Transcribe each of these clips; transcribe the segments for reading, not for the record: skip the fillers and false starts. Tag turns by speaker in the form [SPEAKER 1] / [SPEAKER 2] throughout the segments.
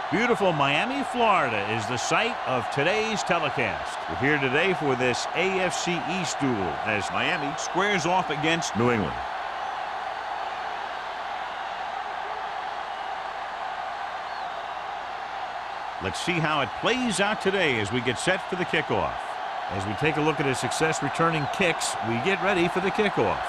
[SPEAKER 1] Beautiful Miami, Florida is the site of today's telecast. We're here today for this AFC East duel as Miami squares off against New England. Let's see how it plays out today as we get set for the kickoff. As we take a look at his success returning kicks, we get ready for the kickoff.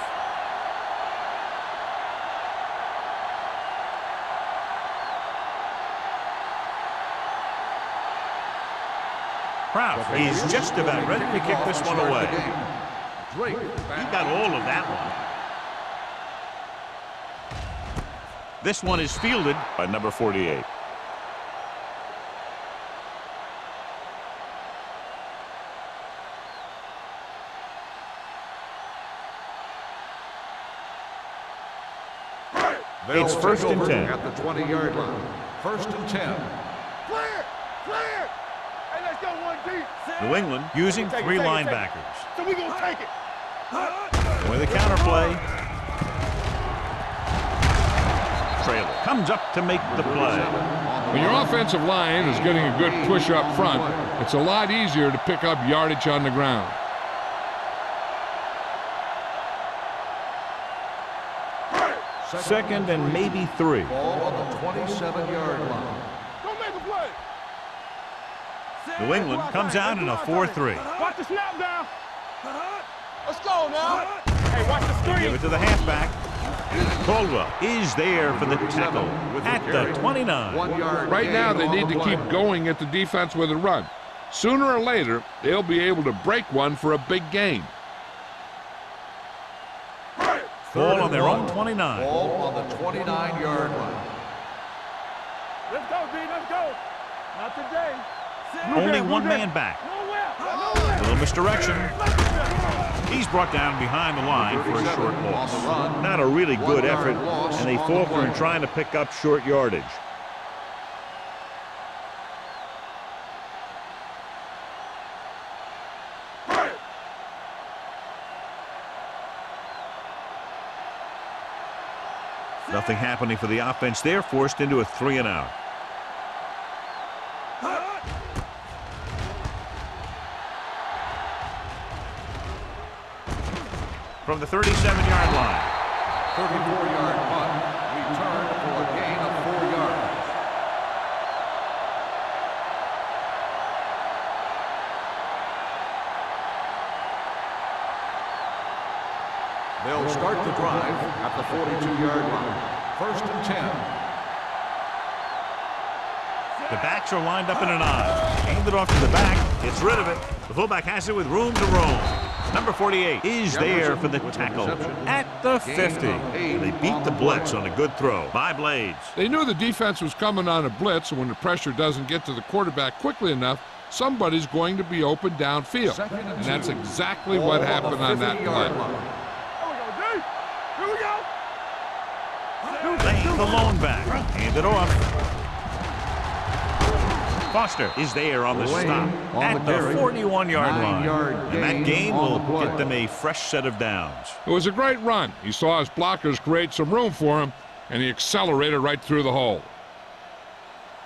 [SPEAKER 1] Proud is just about ready to kick this one away. He got all of that one. This one is fielded by number 48. It's first and 10.
[SPEAKER 2] At the 20-yard line. First and 10.
[SPEAKER 3] Clear! Clear! Hey, let's go one deep.
[SPEAKER 1] New England using three linebackers.
[SPEAKER 3] So we gonna take it.
[SPEAKER 1] With a counterplay. Trailer comes up to make the play.
[SPEAKER 4] When your offensive line is getting a good push up front, it's a lot easier to pick up yardage on the ground.
[SPEAKER 1] Second and maybe 3.
[SPEAKER 2] Ball on the 27-yard line.
[SPEAKER 3] Don't make a play.
[SPEAKER 1] New England comes out in a 4-3.
[SPEAKER 3] Watch the snap down. Let's go now. Hey, watch the screen.
[SPEAKER 1] Give it to the halfback. Caldwell is there for the tackle at the 29.
[SPEAKER 2] 1 yard.
[SPEAKER 4] Right now, they need to keep going at the defense with a run. Sooner or later, they'll be able to break one for a big gain.
[SPEAKER 1] Ball on their own 29.
[SPEAKER 2] Ball on the 29-yard line.
[SPEAKER 3] Let's go, D. Let's go. Not today.
[SPEAKER 1] Only one man back. A little misdirection. He's brought down behind the line for a short loss. Not a really good effort, and they falter in trying to pick up short yardage. Nothing happening for the offense there, forced into a 3-and-out. From the 37-yard line.
[SPEAKER 2] 34-yard punt. Return for a gain of 4 yards. They'll start the drive at the 42-yard line. First and 10.
[SPEAKER 1] The backs are lined up in an I. Aimed it off to the back. Gets rid of it. The fullback has it with room to roam. Number 48 is there for the tackle at the 50. And they beat the blitz on a good throw by Blades.
[SPEAKER 4] They knew the defense was coming on a blitz, and when the pressure doesn't get to the quarterback quickly enough, somebody's going to be open downfield. And that's exactly what happened on that play.
[SPEAKER 1] Lane, the lone back. Hand it off. Foster is there on the stop at the 41-yard line. And that gain will get them a fresh set of downs.
[SPEAKER 4] It was a great run. He saw his blockers create some room for him, and he accelerated right through the hole.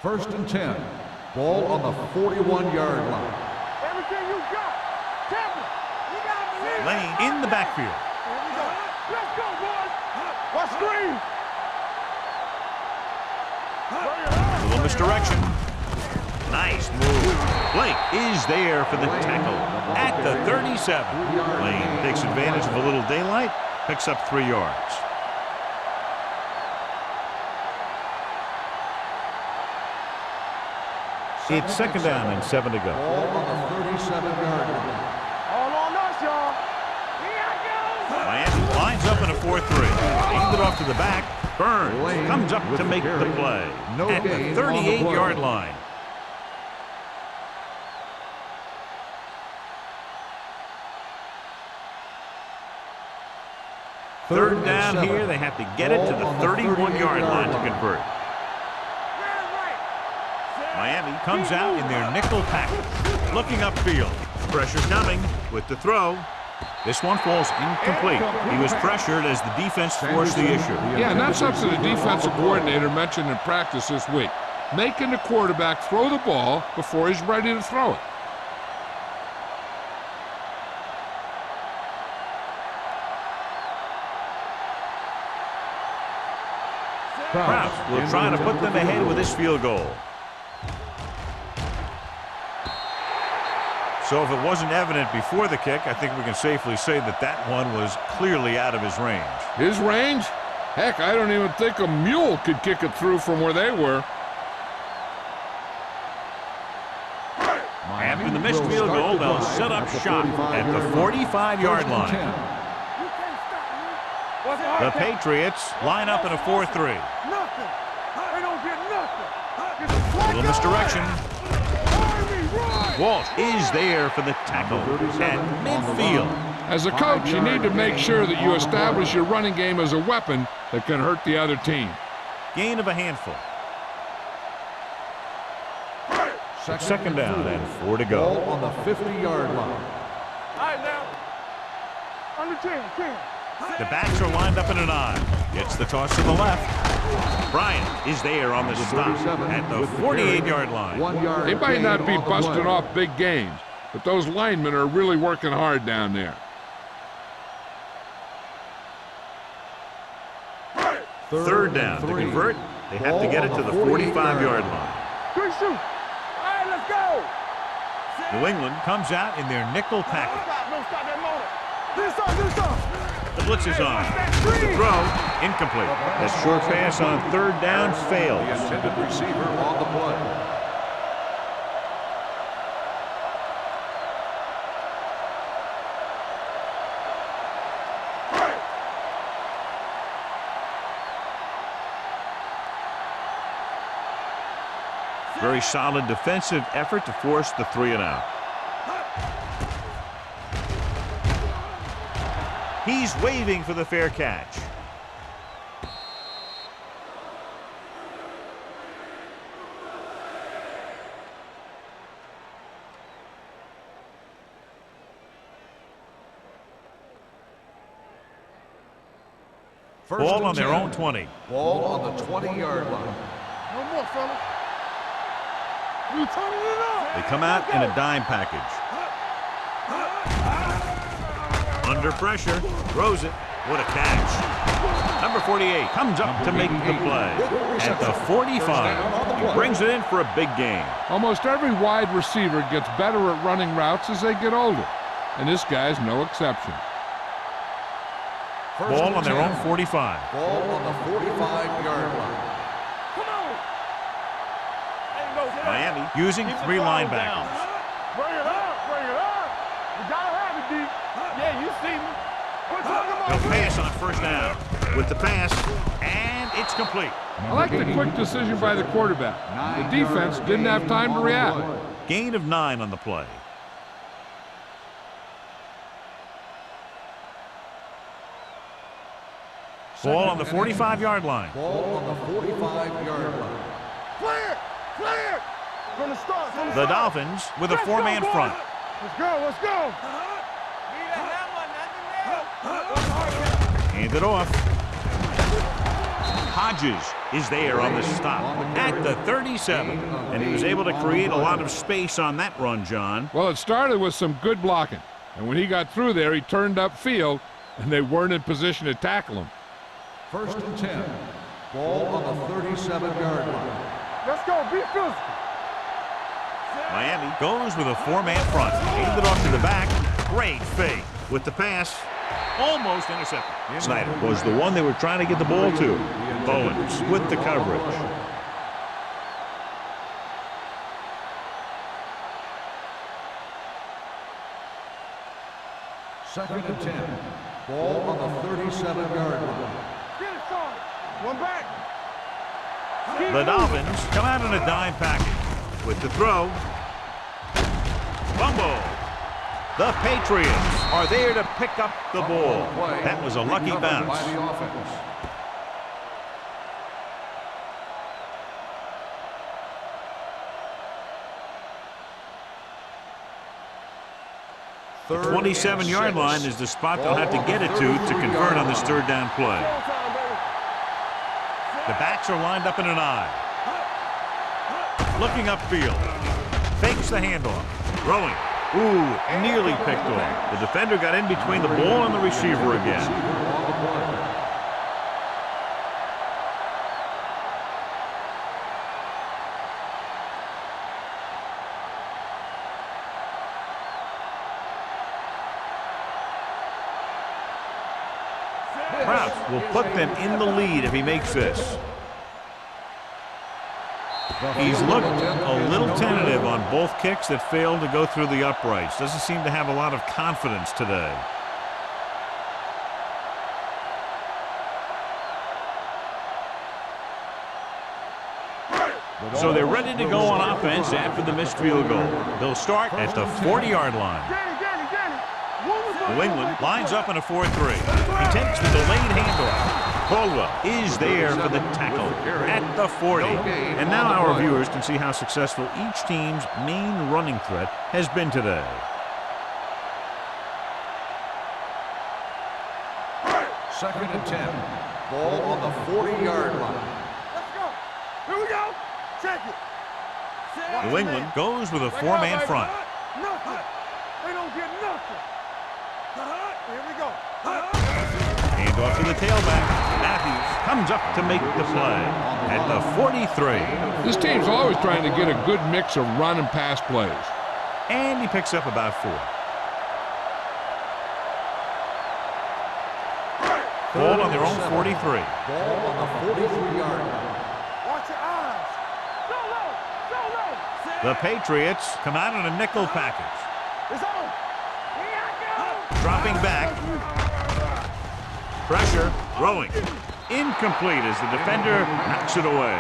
[SPEAKER 2] First and 10. Ball on the 41-yard line.
[SPEAKER 3] Everything you got. Tampa, you got to believe.
[SPEAKER 1] Lane in the backfield.
[SPEAKER 3] Let's go, boys. Watch screen.
[SPEAKER 1] A little misdirection. Nice move. Blake is there for the tackle at the 37. Lane takes advantage of a little daylight, picks up 3 yards. It's second down and 7 to go.
[SPEAKER 2] Ball on the 37-yard line.
[SPEAKER 3] All on us, y'all. Here I go.
[SPEAKER 1] Miami lines up in a 4-3. Aimed it off to the back. Burns comes up to make the play at the 38-yard line. Third down here, they have to get it to the 31-yard line to convert. Miami comes out in their nickel package, looking upfield. Pressure coming with the throw. This one falls incomplete. He was pressured as the defense forced the issue.
[SPEAKER 4] Yeah, and that's something the defensive coordinator mentioned in practice this week. making the quarterback throw the ball before he's ready to throw it.
[SPEAKER 1] Kraus will try to put them ahead with this field goal. So if it wasn't evident before the kick, I think we can safely say that that one was clearly out of his range.
[SPEAKER 4] His range? Heck, I don't even think a mule could kick it through from where they were.
[SPEAKER 1] After the missed field goal, they'll set up shop at the 45-yard line. The Patriots line up in a 4-3. Little misdirection. Walsh is there for the tackle at midfield.
[SPEAKER 4] As a coach, you need to make sure that you establish your running game as a weapon that can hurt the other team.
[SPEAKER 1] Gain of a handful. Second down and 4 to go.
[SPEAKER 2] Ball on the 50-yard line.
[SPEAKER 3] All right, now. Under 10.
[SPEAKER 1] The backs are lined up in an I. Gets the toss to the left. Bryant is there on the stop at the 48-yard line.
[SPEAKER 4] They might not be busting off big games, but those linemen are really working hard down there.
[SPEAKER 1] Third down. To convert, they have to get it to the 45-yard line.
[SPEAKER 3] Good shoot. All right, let's go.
[SPEAKER 1] New England comes out in their nickel package.
[SPEAKER 3] Don't stop that motor. This on.
[SPEAKER 1] The blitz is on. The throw, incomplete. That short pass on third down fails.
[SPEAKER 2] The intended receiver on the play.
[SPEAKER 1] Very solid defensive effort to force the 3-and-out. He's waving for the fair catch. Ball on their own 20.
[SPEAKER 2] Ball on the 20-yard line.
[SPEAKER 3] No more, fellas. We turning it up.
[SPEAKER 1] They come out in a dime package. Under pressure, throws it. What a catch. Number 48 comes up to make the play. At the 45, he brings it in for a big gain.
[SPEAKER 4] Almost every wide receiver gets better at running routes as they get older, and this guy's no exception.
[SPEAKER 1] Ball on their own 45.
[SPEAKER 2] Ball on the 45-yard line.
[SPEAKER 3] Come on.
[SPEAKER 1] Miami using 3 linebackers.
[SPEAKER 3] Bring it up. You gotta have it, D. Yeah, you see me. We're talking about
[SPEAKER 1] They'll pass on first down. With the pass, and it's complete.
[SPEAKER 4] I like the quick decision by the quarterback. The defense didn't have time to react.
[SPEAKER 1] Gain of 9 on the play. Ball on the 45-yard line.
[SPEAKER 2] Ball on the 45-yard line.
[SPEAKER 3] Clear. From the start.
[SPEAKER 1] The Dolphins with a 4-man front.
[SPEAKER 3] Let's go.
[SPEAKER 1] Hand it off. Hodges is there on the stop at the 37. And he was able to create a lot of space on that run, John.
[SPEAKER 4] Well, it started with some good blocking. And when he got through there, he turned upfield, and they weren't in position to tackle him.
[SPEAKER 2] First and 10. Ball on the 37-yard line.
[SPEAKER 3] Let's go. Be physical.
[SPEAKER 1] Miami goes with a 4-man front. Handed off to the back. Great fake with the pass. Almost intercepted. Snyder was the one they were trying to get the ball to. Bowens with the coverage.
[SPEAKER 2] Second and 10. Ball on the 37-yard line.
[SPEAKER 3] Get it, son. One back.
[SPEAKER 1] The Dolphins come out in a dime package with the throw. Fumble. The Patriots are there to pick up the ball. That was a lucky bounce.
[SPEAKER 2] By the offense.
[SPEAKER 1] The 27-yard line is the spot they'll have to get it to convert on this third down play. The backs are lined up in an I. looking upfield. Fakes the handoff. Throwing. Ooh, nearly picked off. The defender got in between the ball and the receiver again. Krause will put them in the lead if he makes this. He's looked a little tentative on both kicks that failed to go through the uprights. Doesn't seem to have a lot of confidence today. So they're ready to go on offense after the missed field goal. They'll start at the 40-yard line. New England lines up in a 4-3. He takes the delayed handoff. Caldwell is there for the tackle at the 40. And now our viewers can see how successful each team's main running threat has been today.
[SPEAKER 2] Second and 10. Ball on the 40-yard line.
[SPEAKER 3] Let's go. Here we go. Check it.
[SPEAKER 1] New England goes with a 4-man front.
[SPEAKER 3] Nothing. They don't get nothing. Here we go.
[SPEAKER 1] Hand off to the tailback. Matthews comes up to make the play at the 43.
[SPEAKER 4] This team's always trying to get a good mix of run and pass plays.
[SPEAKER 1] And he picks up about 4. Ball on their own 43.
[SPEAKER 2] Ball on the 43-yard line.
[SPEAKER 3] Watch your eyes. Go low. Go low.
[SPEAKER 1] The Patriots come out in a nickel package.
[SPEAKER 3] It's on. Here I go.
[SPEAKER 1] Dropping back. Pressure. Throwing. Incomplete as the defender knocks it away.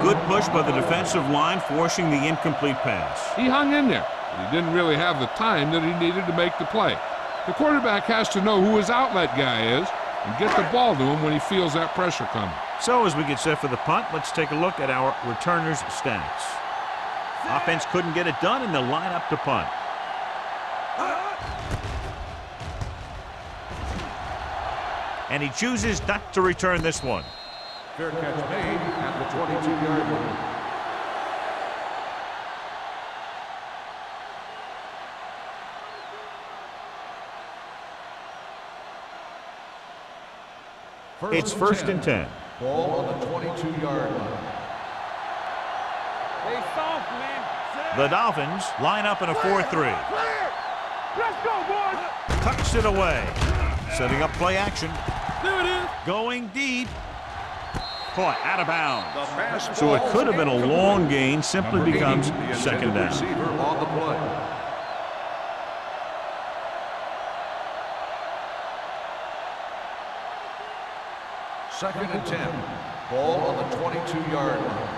[SPEAKER 1] Good push by the defensive line, forcing the incomplete pass.
[SPEAKER 4] He hung in there, but he didn't really have the time that he needed to make the play. The quarterback has to know who his outlet guy is and get the ball to him when he feels that pressure coming.
[SPEAKER 1] So as we get set for the punt, let's take a look at our returners' stats. Offense couldn't get it done, and they'll line up to punt. And he chooses not to return this one.
[SPEAKER 2] Fair catch made at the 22-yard line.
[SPEAKER 1] It's first and 10.
[SPEAKER 2] Ball on the 22-yard line.
[SPEAKER 3] They soft, man.
[SPEAKER 1] The Dolphins line up in a 4-3.
[SPEAKER 3] Let's go, boys.
[SPEAKER 1] Tucks it away. Setting up play action.
[SPEAKER 3] There it is.
[SPEAKER 1] Going deep. Caught out of bounds. So it could have been a long gain, simply becomes second down.
[SPEAKER 2] Receiver on the play. Second and 10. Ball on the 22-yard line.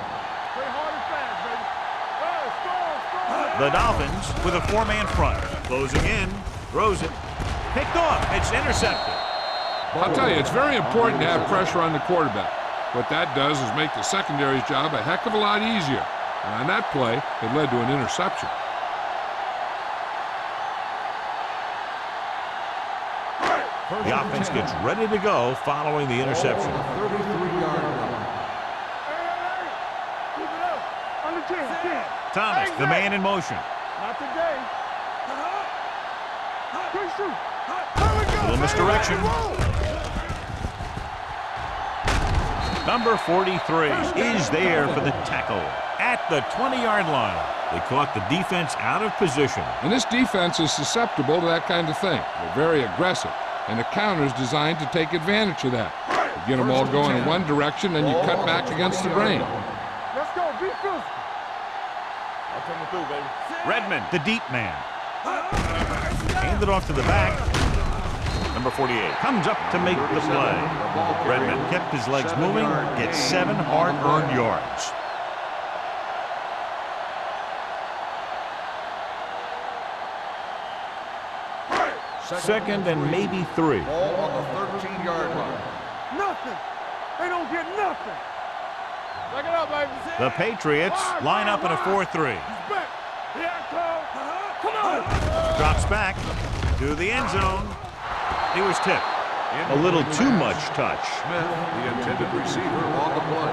[SPEAKER 3] Play hard and fast, baby. Score.
[SPEAKER 1] The Dolphins with a 4-man front. Closing in. Throws it. Picked off. It's intercepted.
[SPEAKER 4] I'll tell you, it's very important to have pressure on the quarterback. What that does is make the secondary's job a heck of a lot easier. And on that play, it led to an interception.
[SPEAKER 1] The offense gets ready to go following the interception.
[SPEAKER 2] 33-yard line.
[SPEAKER 3] Hey. Keep it up. Under 10.
[SPEAKER 1] Thomas, the man in motion.
[SPEAKER 3] Not today. Quick shoot. Here we go.
[SPEAKER 1] Little misdirection. Number 43 is there for the tackle at the 20-yard line. They caught the defense out of position.
[SPEAKER 4] And this defense is susceptible to that kind of thing. They're very aggressive. And the counter is designed to take advantage of that. You get them all going in one direction, and you cut back against the grain.
[SPEAKER 3] Let's go. Be physical. I'll take it through, baby.
[SPEAKER 1] Redmond, the deep man. Handed off to the back. Number 48 comes up to make the play. Redmond kept his legs moving, gets 7 hard-earned yards. Second and maybe 3.
[SPEAKER 2] Ball on the 13-yard line.
[SPEAKER 3] Nothing. They don't get nothing. Check it out, baby.
[SPEAKER 1] The Patriots line up in a 4-3.
[SPEAKER 3] He's back. Here I come. Come on.
[SPEAKER 1] Drops back to the end zone. He was tipped. A little too much touch.
[SPEAKER 2] Smith, the intended receiver, on the play.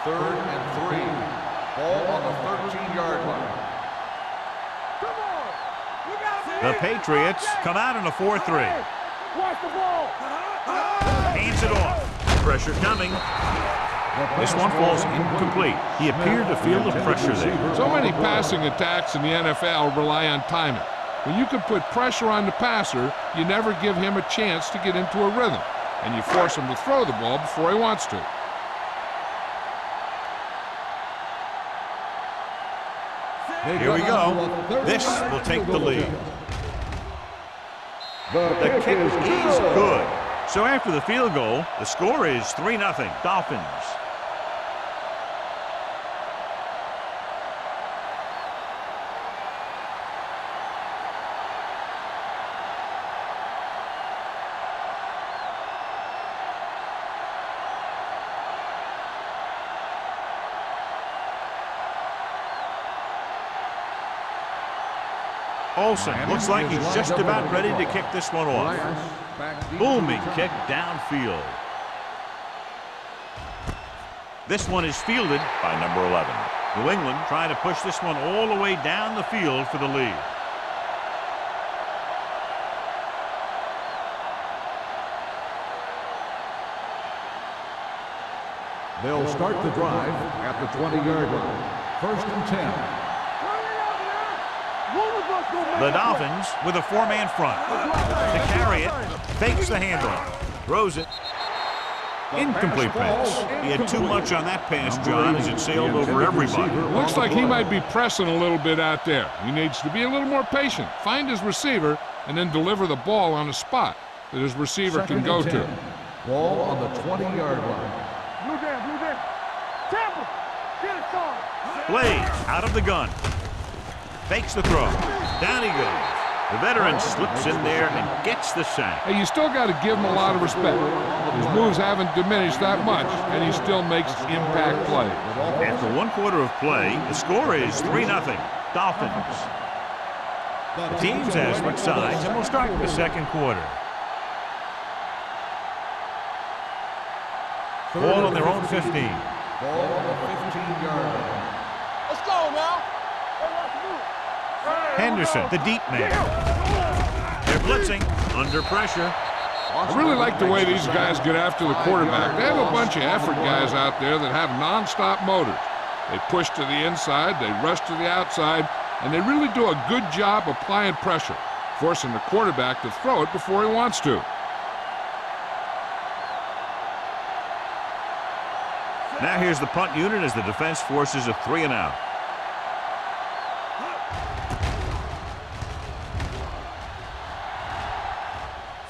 [SPEAKER 2] 3rd and 3. Ball on the 13-yard line.
[SPEAKER 3] Come on. You gotta
[SPEAKER 1] The Patriots come out in a 4-3.
[SPEAKER 3] Watch the ball.
[SPEAKER 1] Hands it off. Pressure coming. This one falls incomplete. He appeared to feel the pressure there.
[SPEAKER 4] So many passing attacks in the NFL rely on timing. When you can put pressure on the passer, you never give him a chance to get into a rhythm, and you force him to throw the ball before he wants to.
[SPEAKER 1] Here we go. This will take the lead. The kick is good. So after the field goal, the score is 3-0, Dolphins. Olsen looks like he's just about ready to kick this one off. Booming kick downfield. This one is fielded by number 11. New England trying to push this one all the way down the field for the lead.
[SPEAKER 2] They'll start the drive at the 20-yard line. 1st and 10.
[SPEAKER 1] The Dolphins with a 4-man front. To carry it, fakes the handoff, throws it. Incomplete pass. He had too much on that pass, John, as it sailed over everybody.
[SPEAKER 4] Looks like he might be pressing a little bit out there. He needs to be a little more patient, find his receiver, and then deliver the ball on a spot that his receiver can go to.
[SPEAKER 2] Ball on the 20-yard line.
[SPEAKER 3] Blue down. Tampa, get it started.
[SPEAKER 1] Blaze out of the gun. Fakes the throw. Down he goes. The veteran slips in there and gets the sack.
[SPEAKER 4] Hey, you still got to give him a lot of respect. His moves haven't diminished that much, and he still makes impact plays.
[SPEAKER 1] After 1 quarter of play, the score is 3-0, Dolphins. The teams have switched sides, and we'll start the second quarter. Ball on their own 15.
[SPEAKER 2] Ball on the 15-yard line.
[SPEAKER 3] Let's go now.
[SPEAKER 1] Henderson, the deep man. They're blitzing, under pressure.
[SPEAKER 4] I really like the way these guys get after the quarterback. They have a bunch of effort guys out there that have non-stop motors. They push to the inside, they rush to the outside, and they really do a good job applying pressure, forcing the quarterback to throw it before he wants to.
[SPEAKER 1] Now here's the punt unit as the defense forces a 3-and-out.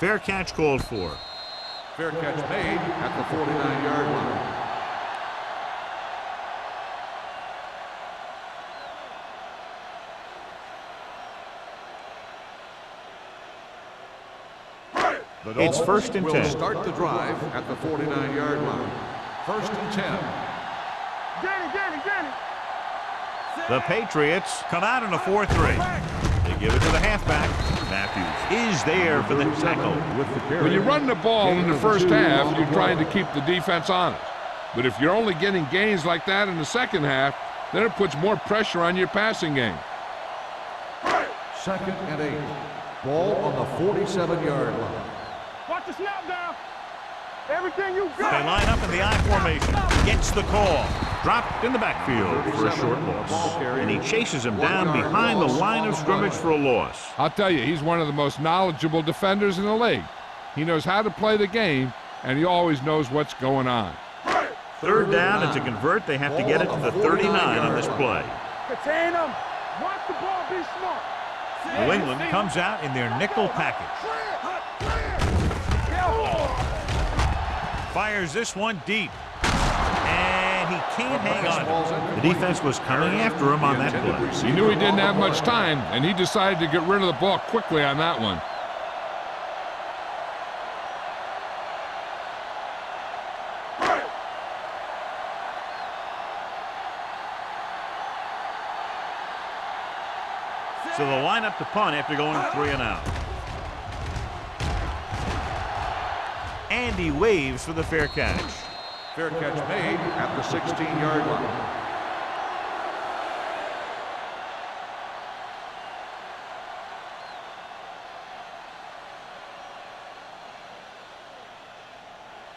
[SPEAKER 1] Fair catch called for.
[SPEAKER 2] Fair catch made at the 49-yard line.
[SPEAKER 1] It's 1st and 10.
[SPEAKER 2] Will start the drive at the 49-yard line. 1st and 10.
[SPEAKER 3] Get it.
[SPEAKER 1] The Patriots come out in a 4-3. They give it to the halfback. Matthews is there for the tackle.
[SPEAKER 4] When you run the ball in the first half, you're trying to keep the defense honest. But if you're only getting gains like that in the second half, then it puts more pressure on your passing game.
[SPEAKER 2] 2nd and 8. Ball on the 47-yard line.
[SPEAKER 3] Watch the snap down. Everything you got.
[SPEAKER 1] They line up in the I formation. Gets the call. Dropped in the backfield for a short loss. And he chases him down behind the line of scrimmage for a loss.
[SPEAKER 4] I'll tell you, he's one of the most knowledgeable defenders in the league. He knows how to play the game, and he always knows what's going on.
[SPEAKER 1] 3rd down, and to convert, they have to get it to the 39 on this play.
[SPEAKER 3] Contain them. Watch the ball. Be smart.
[SPEAKER 1] New England comes out in their nickel package. Fires this one deep. And he can't hang on. The defense was coming after him on that play.
[SPEAKER 4] He knew he didn't have much time, and he decided to get rid of the ball quickly on that one.
[SPEAKER 1] So they'll line up to punt after going 3-and-out. And he waves for the fair catch.
[SPEAKER 2] Fair catch made at the 16-yard line.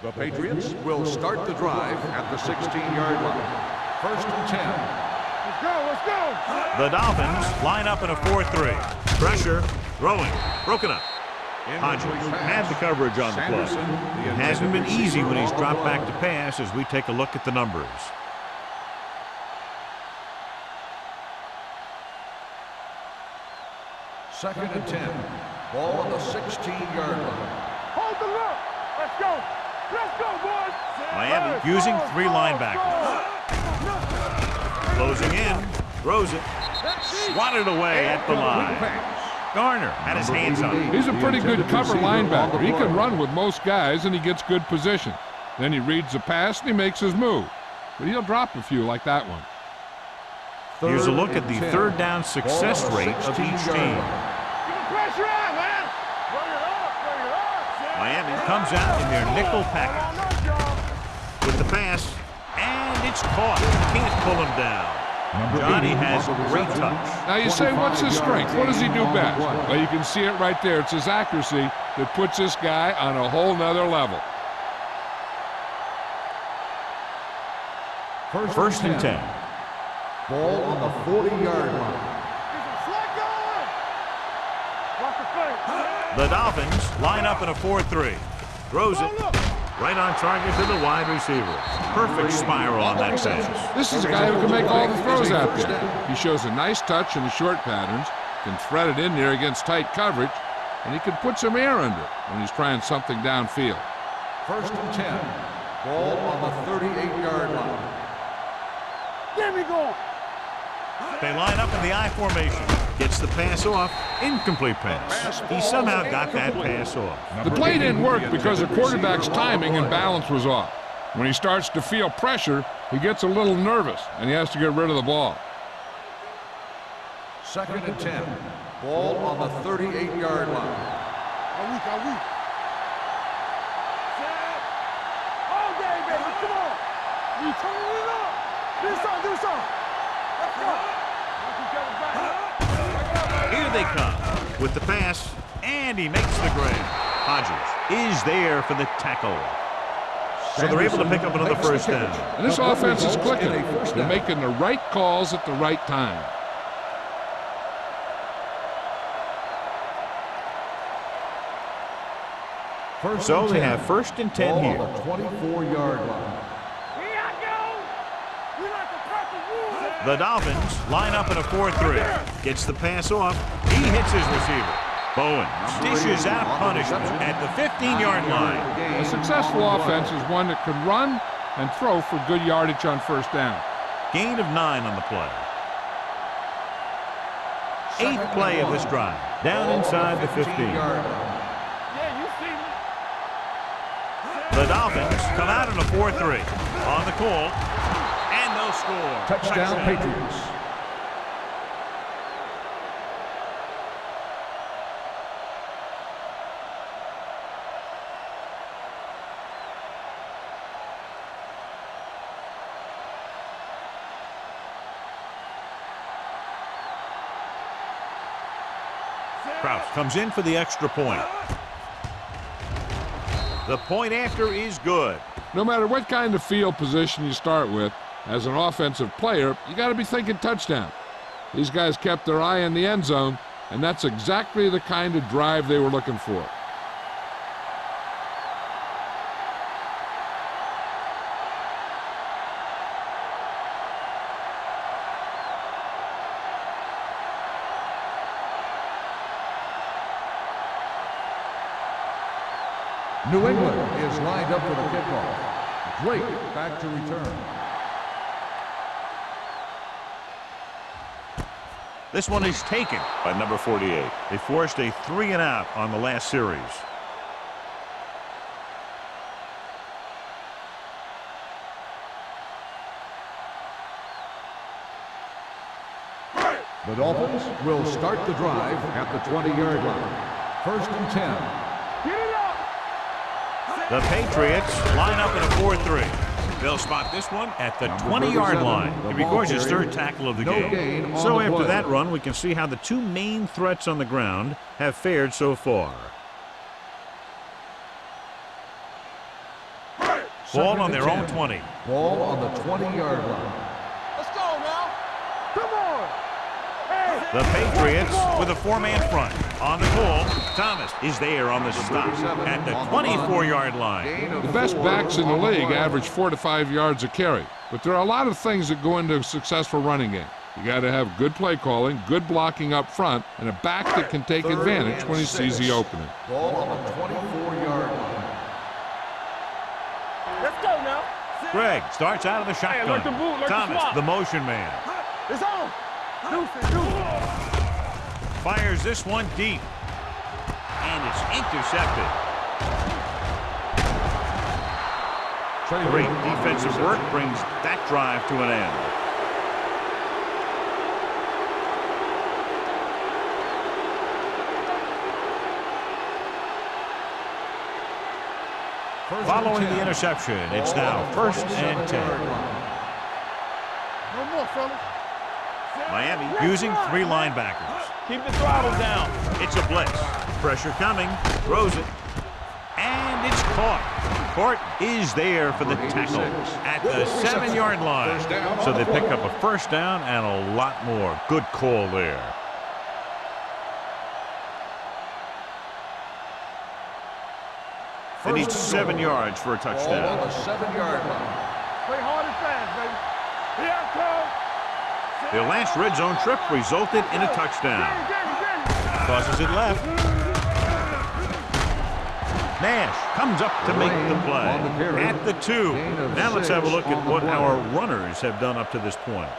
[SPEAKER 2] The Patriots will start the drive at the 16-yard line. 1st and 10.
[SPEAKER 3] Let's go, let's go.
[SPEAKER 1] The Dolphins line up in a 4-3. Pressure, throwing, broken up. Hodges had the coverage on the play. It hasn't been easy when he's dropped back to pass as we take a look at the numbers.
[SPEAKER 2] Second and 10. Ball on the 16-yard line.
[SPEAKER 3] Hold the look. Let's go. Let's go, boys.
[SPEAKER 1] Miami using 3 linebackers. Closing in, throws it, swatted away at the line. Garner had his hands on it.
[SPEAKER 4] He's a pretty good cover linebacker. He can run with most guys, and he gets good position. Then he reads the pass, and he makes his move. But he'll drop a few like that one.
[SPEAKER 1] Here's a look at the third down success rate of each team.
[SPEAKER 3] Keep the pressure on, man. Bring it up, bring it up.
[SPEAKER 1] Miami comes out in their nickel package with the pass, and it's caught. Can't pull him down. Johnny has great touch.
[SPEAKER 4] Now you say, what's his strength? What does he do best? Well, you can see it right there. It's his accuracy that puts this guy on a whole nother level.
[SPEAKER 2] First and 10. Ball on the 40-yard line.
[SPEAKER 1] The Dolphins line up in a 4-3. Throws it right on target to the wide receiver. Perfect spiral on that pass.
[SPEAKER 4] This is a guy who can make all the throws out there. He shows a nice touch in the short patterns, can thread it in there against tight coverage, and he can put some air under it when he's trying something downfield.
[SPEAKER 2] 1st and 10. Ball on the 38-yard line.
[SPEAKER 3] There we go.
[SPEAKER 1] They line up in the I formation. Gets the pass off. Incomplete pass. He somehow got that pass off.
[SPEAKER 4] The play didn't work because the quarterback's timing and balance was off. When he starts to feel pressure, he gets a little nervous, and he has to get rid of the ball.
[SPEAKER 2] 2nd and 10. Ball on the 38-yard line.
[SPEAKER 3] Are we? All day, baby. Come on. You turning it up. Do something. Let's go.
[SPEAKER 1] Here they come with the pass, and he makes the grab. Hodges is there for the tackle. So they're able to pick up another first down.
[SPEAKER 4] And this offense is clicking. They're making the right calls at the right time.
[SPEAKER 1] So they have 1st and 10 here.
[SPEAKER 2] 24-yard line.
[SPEAKER 1] The Dolphins line up in a 4-3. Gets the pass off. He hits his receiver. Bowen dishes out punishment at the 15-yard line.
[SPEAKER 4] A successful offense is one that can run and throw for good yardage on first down.
[SPEAKER 1] Gain of 9 on the play. 8th play of this drive. Down inside the 15. The Dolphins come out in a 4-3. On the call. And they'll score.
[SPEAKER 2] Touchdown, Patriots.
[SPEAKER 1] Kraus comes in for the extra point. The point after is good.
[SPEAKER 4] No matter what kind of field position you start with, as an offensive player, you got to be thinking touchdown. These guys kept their eye on the end zone, and that's exactly the kind of drive they were looking for.
[SPEAKER 2] New England is lined up for the kickoff. Drake back to return.
[SPEAKER 1] This one is taken by number 48. They forced a 3-and-out on the last series.
[SPEAKER 2] The Dolphins will start the drive at the 20-yard line. 1st and 10.
[SPEAKER 1] The Patriots line up in a 4-3. They'll spot this one at the 20-yard line. It records his third tackle of the game. So after that run, we can see how the two main threats on the ground have fared so far. Ball on their own 20.
[SPEAKER 2] Ball on the 20-yard line.
[SPEAKER 3] Let's go now. Come on. Hey.
[SPEAKER 1] The Patriots with a four-man front. On the pull, Thomas is there on the stop at the 24-yard line.
[SPEAKER 4] The best backs in the league average 4 to 5 yards a carry, but there are a lot of things that go into a successful running game. You got to have good play calling, good blocking up front, and a back that can take advantage when he sees the opening.
[SPEAKER 2] Ball on the 24-yard line.
[SPEAKER 3] Let's go now.
[SPEAKER 1] Greg starts out of the shotgun.
[SPEAKER 3] like the boot, like the
[SPEAKER 1] Thomas,
[SPEAKER 3] swap.
[SPEAKER 1] the motion man.
[SPEAKER 3] It's on. Deuce it.
[SPEAKER 1] Fires this one deep. And it's intercepted. Great defensive work brings that drive to an end. Following the interception, it's now 1st and 10.
[SPEAKER 3] No more, fellas.
[SPEAKER 1] Miami using 3 linebackers.
[SPEAKER 3] Keep the throttle down.
[SPEAKER 1] It's a blitz. Pressure coming. Throws it. And it's caught. Court is there for the tackle at the 7-yard line. So they pick up a first down and a lot more. Good call there. They need 7 yards for a
[SPEAKER 2] Ball on
[SPEAKER 1] touchdown.
[SPEAKER 2] the 7-yard line.
[SPEAKER 3] Play hard and fast, baby. Here I come.
[SPEAKER 1] Their last red zone trip resulted in a touchdown. Tosses it left. Nash comes up to make the play at the 2. Now let's have a look at what our runners have done up to this point.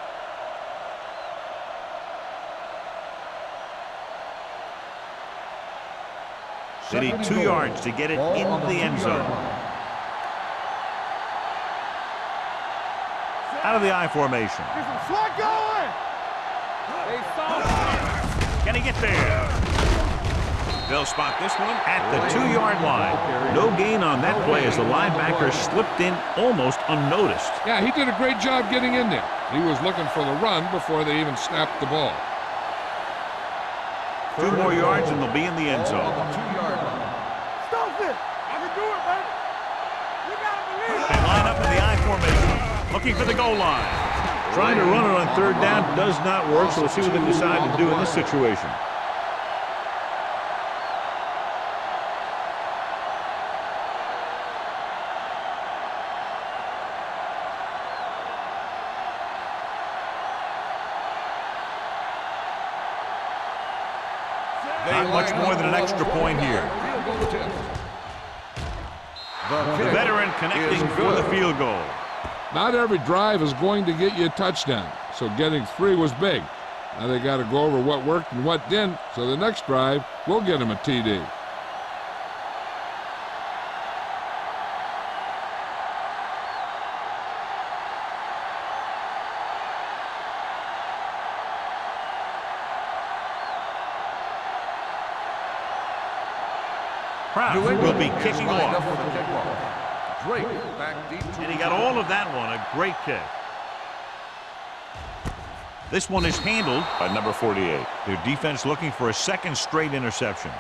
[SPEAKER 1] They need 2 yards to get it in the end zone. Out of the I formation.
[SPEAKER 3] Get some slack going. They saw.
[SPEAKER 1] Can he get there? They'll spot this one at the 2-yard line. No gain on that play as the linebacker slipped in almost unnoticed.
[SPEAKER 4] Yeah, he did a great job getting in there. He was looking for the run before they even snapped the ball.
[SPEAKER 1] 2 more yards and they'll be in the end zone.
[SPEAKER 2] On the 2-yard line.
[SPEAKER 3] Stop it. I can do it, baby. You gotta believe it.
[SPEAKER 1] They line up in the I formation, looking for the goal line. Trying to run it on 3rd down does not work, so we'll see what they decide to do in this situation. Not much more than an extra point here. The veteran connecting for the field goal.
[SPEAKER 4] Not every drive is going to get you a touchdown, so getting 3 was big. Now they got to go over what worked and what didn't, so the next drive will get him a TD.
[SPEAKER 1] Kraft will be kicking off.
[SPEAKER 2] Drake back deep.
[SPEAKER 1] And he got all of that one. A great kick. This one is handled by number 48. Their defense looking for a 2nd straight interception.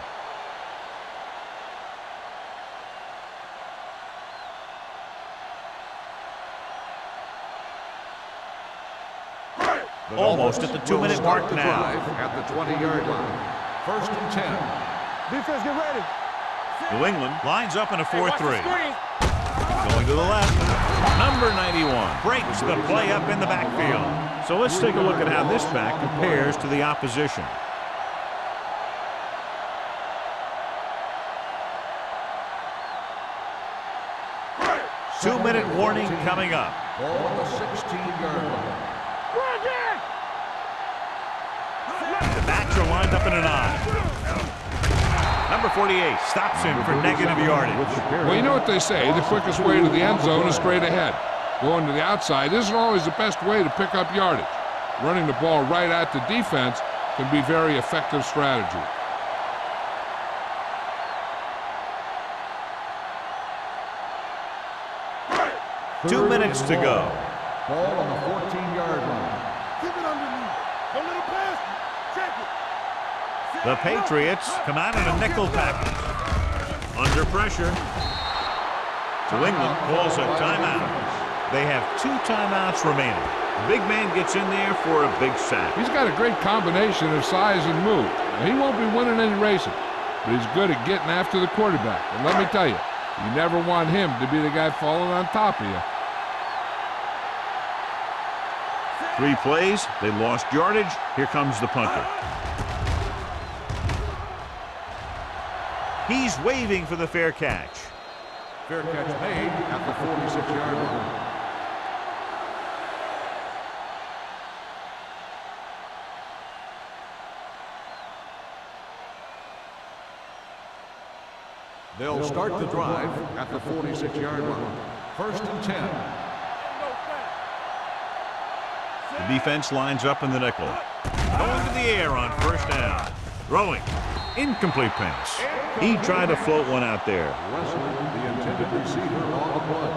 [SPEAKER 1] Almost at the 2-minute mark now.
[SPEAKER 2] At the 20-yard line. 1st and 10.
[SPEAKER 3] Defense, get ready.
[SPEAKER 1] New England lines up in a 4-3. Going to the left. Number 91 breaks the play up in the backfield. So let's take a look at how this back compares to the opposition. Two-minute warning coming up.
[SPEAKER 2] Ball on the 16-yard line.
[SPEAKER 1] The backs are lined up in an I. Number 48 stops him for negative yardage.
[SPEAKER 4] Well, you know what they say, the quickest way to the end zone is straight ahead. Going to the outside isn't always the best way to pick up yardage. Running the ball right at the defense can be very effective strategy.
[SPEAKER 1] 2 minutes to go.
[SPEAKER 2] Ball on the 14-yard line.
[SPEAKER 3] Keep it underneath. Don't let him pass. Check it.
[SPEAKER 1] The Patriots come out in a nickel package. Under pressure. New England calls a timeout. They have 2 timeouts remaining. The big man gets in there for a big sack.
[SPEAKER 4] He's got a great combination of size and move. Now, he won't be winning any races, but he's good at getting after the quarterback. And let me tell you, you never want him to be the guy falling on top of you.
[SPEAKER 1] 3 plays, they lost yardage. Here comes the punter. He's waving for the fair catch.
[SPEAKER 2] Fair catch made at the 46-yard line. They'll start the drive at the 46-yard line. 1st and 10.
[SPEAKER 1] The defense lines up in the nickel. Going to the air on 1st down. Throwing. Incomplete pass. He tried to float one out there.
[SPEAKER 2] Wesley, the intended receiver on the play.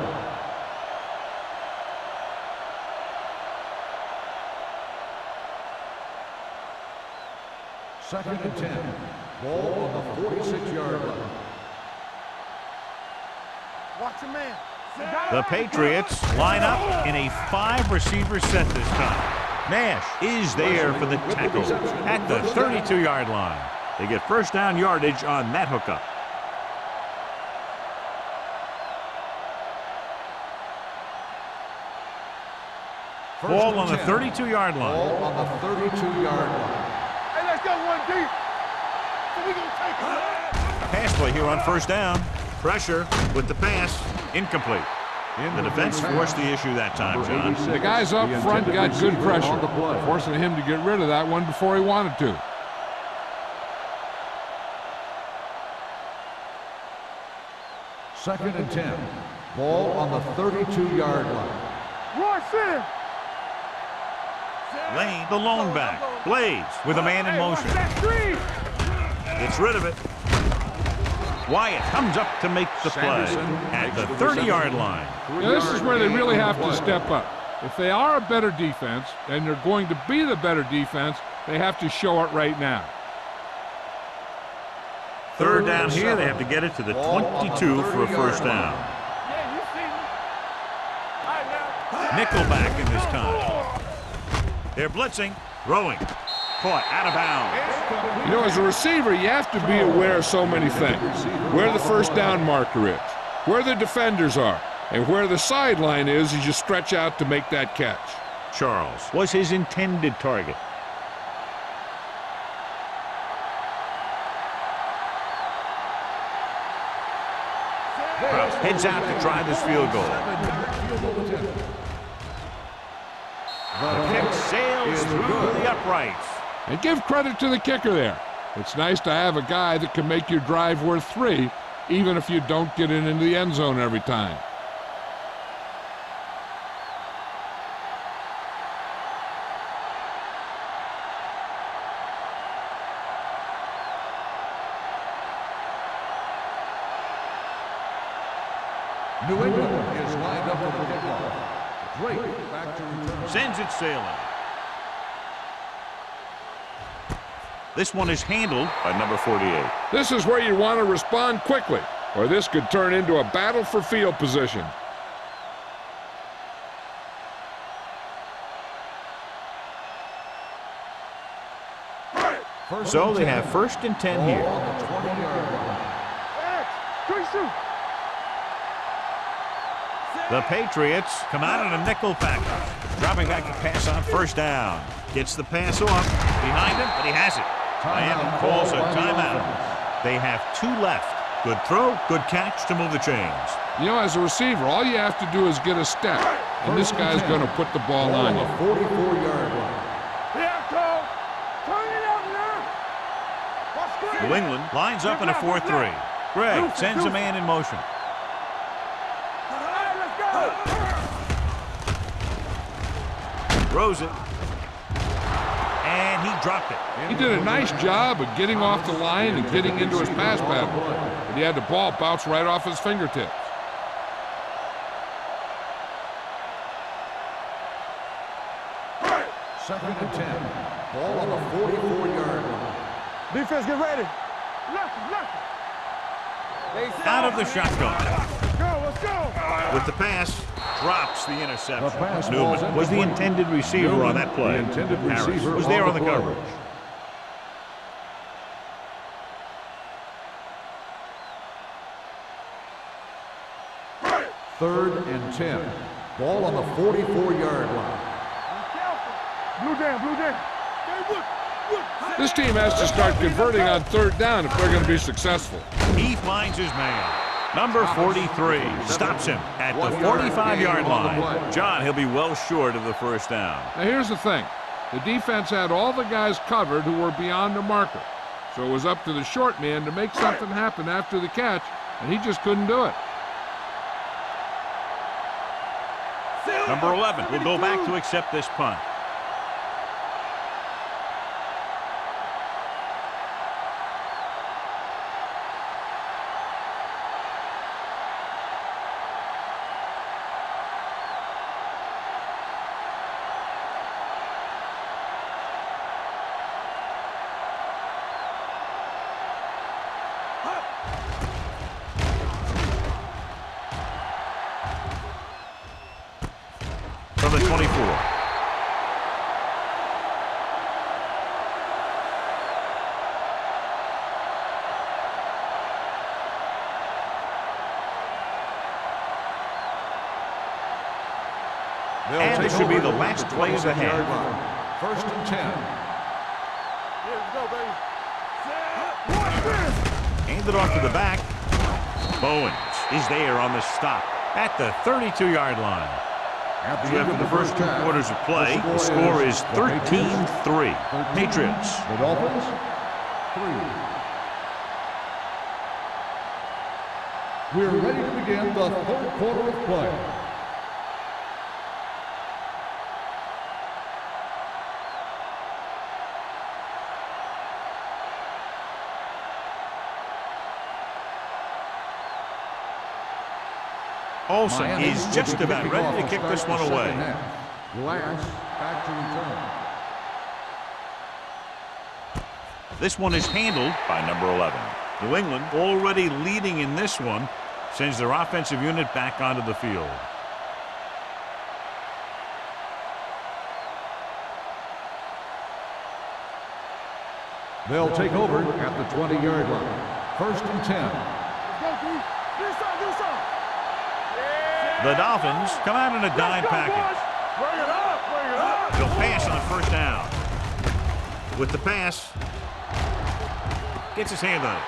[SPEAKER 2] Second and 10. Ball on the 46-yard line.
[SPEAKER 3] Watch your man.
[SPEAKER 1] The Patriots line up in a 5-receiver set this time. Nash is there for the tackle at the 32-yard line. They get 1st down yardage on that hookup. Ball on the 32-yard line.
[SPEAKER 2] Ball on the 32-yard line.
[SPEAKER 3] Hey, let's go 1 deep. So we gonna take it.
[SPEAKER 1] Pass play here on 1st down. Pressure with the pass. Incomplete. The defense forced the issue that time, John.
[SPEAKER 4] The guys up front got good pressure, forcing him to get rid of that one before he wanted to.
[SPEAKER 2] Second and 10. Ball on the 32-yard line.
[SPEAKER 3] Rush in.
[SPEAKER 1] Lane, the lone back. Blades with a man in motion. Gets rid of it. Wyatt comes up to make the play at the 30-yard line.
[SPEAKER 4] Now, this is where they really have to step up. If they are a better defense, and they're going to be the better defense, they have to show it right now.
[SPEAKER 1] 3rd down here, they have to get it to the 22 for a 1st down. Nickelback in this time. They're blitzing, throwing, caught out of bounds.
[SPEAKER 4] You know, as a receiver, you have to be aware of so many things. Where the 1st down marker is, where the defenders are, and where the sideline is as you stretch out to make that catch.
[SPEAKER 1] Charles was his intended target. Krause heads out to try this field goal. The kick sails through the uprights.
[SPEAKER 4] And give credit to the kicker there. It's nice to have a guy that can make your drive worth 3, even if you don't get it into the end zone every time.
[SPEAKER 2] New England is lined up for the kickoff. Drake back to return.
[SPEAKER 1] Sends it sailing. This one is handled by number 48.
[SPEAKER 4] This is where you want to respond quickly, or this could turn into a battle for field position.
[SPEAKER 1] So they have 1st and 10 here.
[SPEAKER 2] On the 20-yard line.
[SPEAKER 1] The Patriots come out in a nickel package. Dropping back to pass on 1st down. Gets the pass off. Behind him, but he has it. Miami calls a timeout. They have 2 left. Good throw, good catch to move the chains.
[SPEAKER 4] You know, as a receiver, all you have to do is get a step, and this guy's going to put the ball on you.
[SPEAKER 2] 44-yard line.
[SPEAKER 1] New England lines up in a 4-3. Gregg sends a man in motion. Throws it. And he dropped it.
[SPEAKER 4] He did a nice job of getting off the line and getting into his pass pattern. But he had the ball bounce right off his fingertips.
[SPEAKER 2] Second and 10. Ball on the 44-yard line.
[SPEAKER 3] Defense, get ready. Left.
[SPEAKER 1] Out of the shotgun.
[SPEAKER 3] Let's go.
[SPEAKER 1] With the pass, drops the interception.
[SPEAKER 2] The pass
[SPEAKER 1] Newman
[SPEAKER 2] falls
[SPEAKER 1] was the
[SPEAKER 2] incomplete.
[SPEAKER 1] intended receiver on that play.
[SPEAKER 2] The intended
[SPEAKER 1] Harris
[SPEAKER 2] receiver
[SPEAKER 1] was there on the
[SPEAKER 2] play.
[SPEAKER 1] coverage.
[SPEAKER 2] Third and 10. Ball on the 44-yard line.
[SPEAKER 3] Blue down.
[SPEAKER 4] This team has to start converting on third down if they're going to be successful.
[SPEAKER 1] He finds his man. Number 43 stops him at the 45-yard line. John, he'll be well short of the first down.
[SPEAKER 4] Now here's the thing. The defense had all the guys covered who were beyond the marker. So it was up to the short man to make something happen after the catch, and he just couldn't do it.
[SPEAKER 1] Number 11 will go back to accept this punt. From the 24. And this should be the last play of the half.
[SPEAKER 2] First and 10.
[SPEAKER 1] Hand it off to the back. Bowens is there on the stop at the 32-yard line. After the first two quarters of play, the score is 13-3. Patriots.
[SPEAKER 2] The Dolphins, 3. We're ready to begin the third quarter of play.
[SPEAKER 1] Olsen is just about ready to kick this one away.
[SPEAKER 2] Lance back to return.
[SPEAKER 1] This one is handled by number 11. New England, already leading in this one, sends their offensive unit back onto the field.
[SPEAKER 2] They'll take over at the 20-yard line. First and 10.
[SPEAKER 1] The Dolphins come out in a dime package. They'll pass on first down. With the pass, gets his hand on it.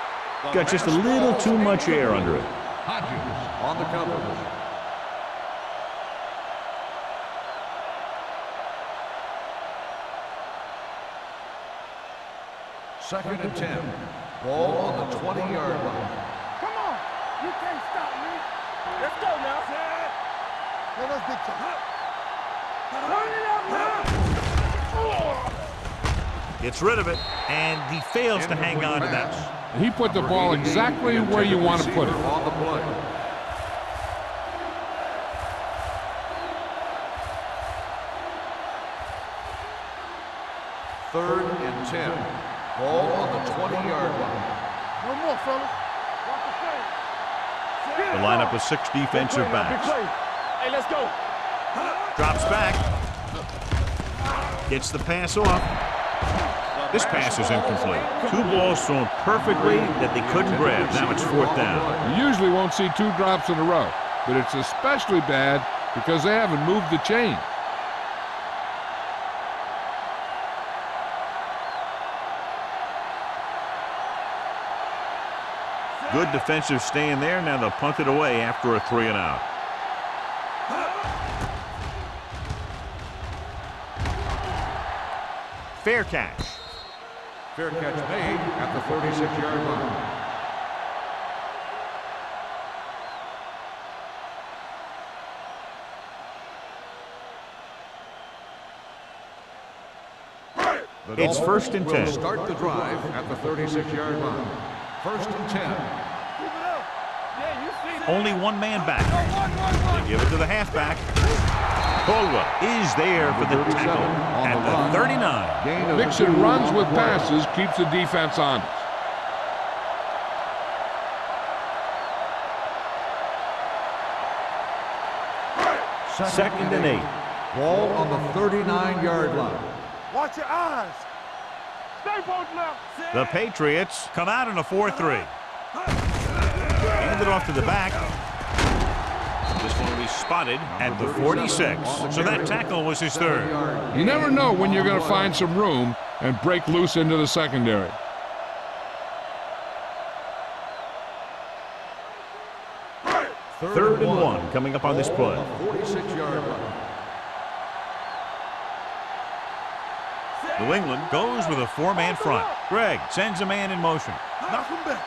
[SPEAKER 1] Got just a little too much air under it.
[SPEAKER 2] Hodges on the coverage. Second and 10. Ball on the 20-yard line.
[SPEAKER 3] Come on. You can't stop me. Let's go now. Let us get you. Turn it up now.
[SPEAKER 1] Gets rid of it, and he fails to hang on to that.
[SPEAKER 4] He put the ball exactly where you want to put it.
[SPEAKER 2] On the play. Third and 10. Ball on the 20-yard line.
[SPEAKER 3] No more, fellas. Watch the play.
[SPEAKER 1] The lineup of 6 defensive backs.
[SPEAKER 3] Hey, let's go.
[SPEAKER 1] Drops back. Gets the pass off. This pass is incomplete. 2 balls thrown perfectly that they couldn't grab. Now it's fourth down.
[SPEAKER 4] You usually won't see 2 drops in a row, but it's especially bad because they haven't moved the chain.
[SPEAKER 1] Good defensive stand there. Now they'll punt it away after a 3 and out. Fair catch.
[SPEAKER 2] Fair catch made at the 36-yard line.
[SPEAKER 1] It's first and 10.
[SPEAKER 2] Will start the drive at the 36-yard line. First and 10.
[SPEAKER 1] Only one man back. They give it to the halfback. Caldwell is there for the tackle at the 39.
[SPEAKER 4] Mixing runs with passes keeps the defense honest.
[SPEAKER 1] Second and 8.
[SPEAKER 2] Ball on the 39-yard line.
[SPEAKER 3] Watch your eyes. Stay posted up.
[SPEAKER 1] The Patriots come out in a 4-3. Hand it off to the back. This one will be spotted at the 46. So that tackle was his third.
[SPEAKER 4] You never know when you're going to find some room and break loose into the secondary.
[SPEAKER 1] Third and 1 coming up on this play.
[SPEAKER 2] 46-yard line.
[SPEAKER 1] New England goes with a 4-man front. Greg sends a man in motion.
[SPEAKER 3] Knock him back.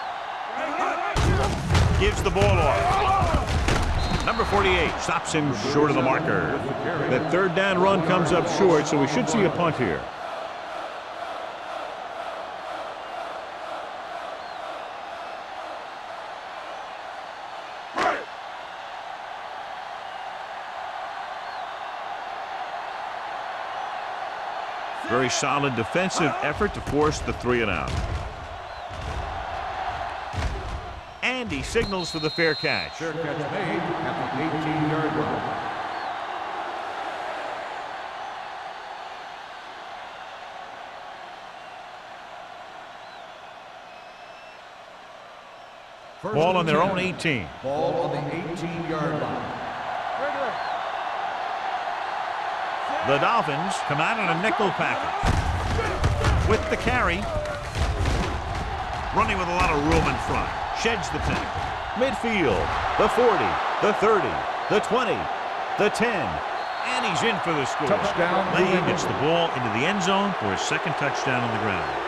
[SPEAKER 1] Gives the ball off. Number 48 stops him short of the marker. That third down run comes up short, so we should see a punt here. Very solid defensive effort to force the 3 and out. And he signals for the fair catch.
[SPEAKER 2] Fair catch made at the 18-yard line.
[SPEAKER 1] Ball on their own 18.
[SPEAKER 2] Ball on the 18-yard line.
[SPEAKER 1] The Dolphins come out in a nickel package. With the carry. Running with a lot of room in front. Sheds the tackle. Midfield. The 40. The 30. The 20. The 10. And he's in for the score.
[SPEAKER 2] Touchdown.
[SPEAKER 1] Lane gets the ball into the end zone for his second touchdown on the ground.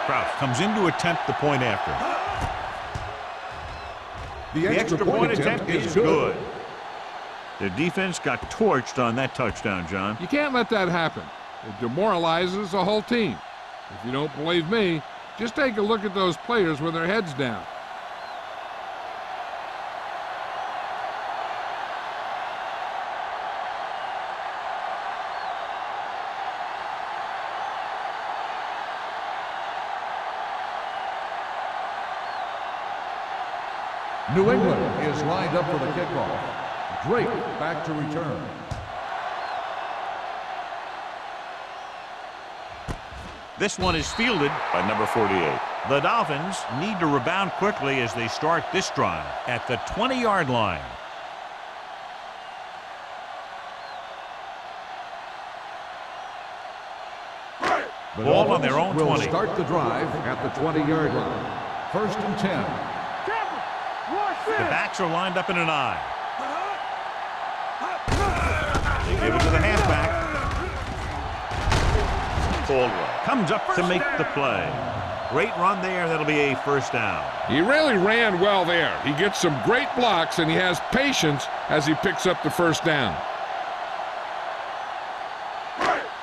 [SPEAKER 1] Kraus comes in to attempt the point after. The extra point attempt is good. The defense got torched on that touchdown, John.
[SPEAKER 4] You can't let that happen. It demoralizes the whole team. If you don't believe me, just take a look at those players with their heads down.
[SPEAKER 2] New England is lined up for the kickoff. Drake back to return.
[SPEAKER 1] This one is fielded by number 48. The Dolphins need to rebound quickly as they start this drive at the 20-yard line. Ball on their own 20.
[SPEAKER 2] Will start the drive at the 20-yard line. First and 10.
[SPEAKER 1] The backs are lined up in an I. They give it to the halfback. Caldwell comes up to make the play. Great run there. That'll be a first down.
[SPEAKER 4] He really ran well there. He gets some great blocks, and he has patience as he picks up the first down.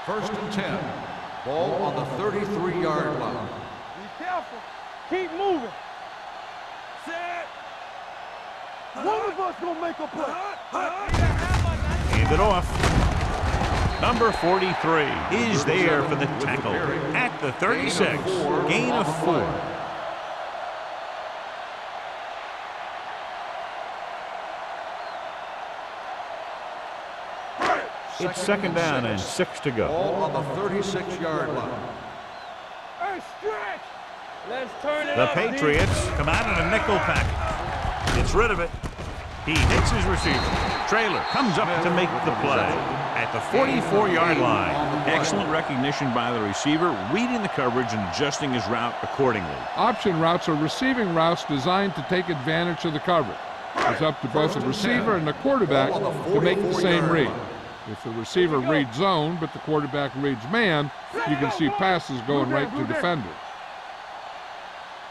[SPEAKER 2] First and 10. Ball on the 33-yard line.
[SPEAKER 3] Be careful. Keep moving. Set. One of us gonna make a play.
[SPEAKER 1] Hand it off. Number 43 is there for the tackle at the 36. Gain of 4. It's second down and 6 to go.
[SPEAKER 2] Ball on the 36-yard line.
[SPEAKER 3] Hey, stretch. Let's turn it
[SPEAKER 1] The
[SPEAKER 3] up,
[SPEAKER 1] Patriots come out in a nickel package. Gets rid of it. He hits his receiver. Trailer comes up to make the play at the 44-yard line. Excellent recognition by the receiver, reading the coverage and adjusting his route accordingly.
[SPEAKER 4] Option routes are receiving routes designed to take advantage of the coverage. It's up to both the receiver and the quarterback to make the same read. If the receiver reads zone, but the quarterback reads man, you can see passes going right to defenders.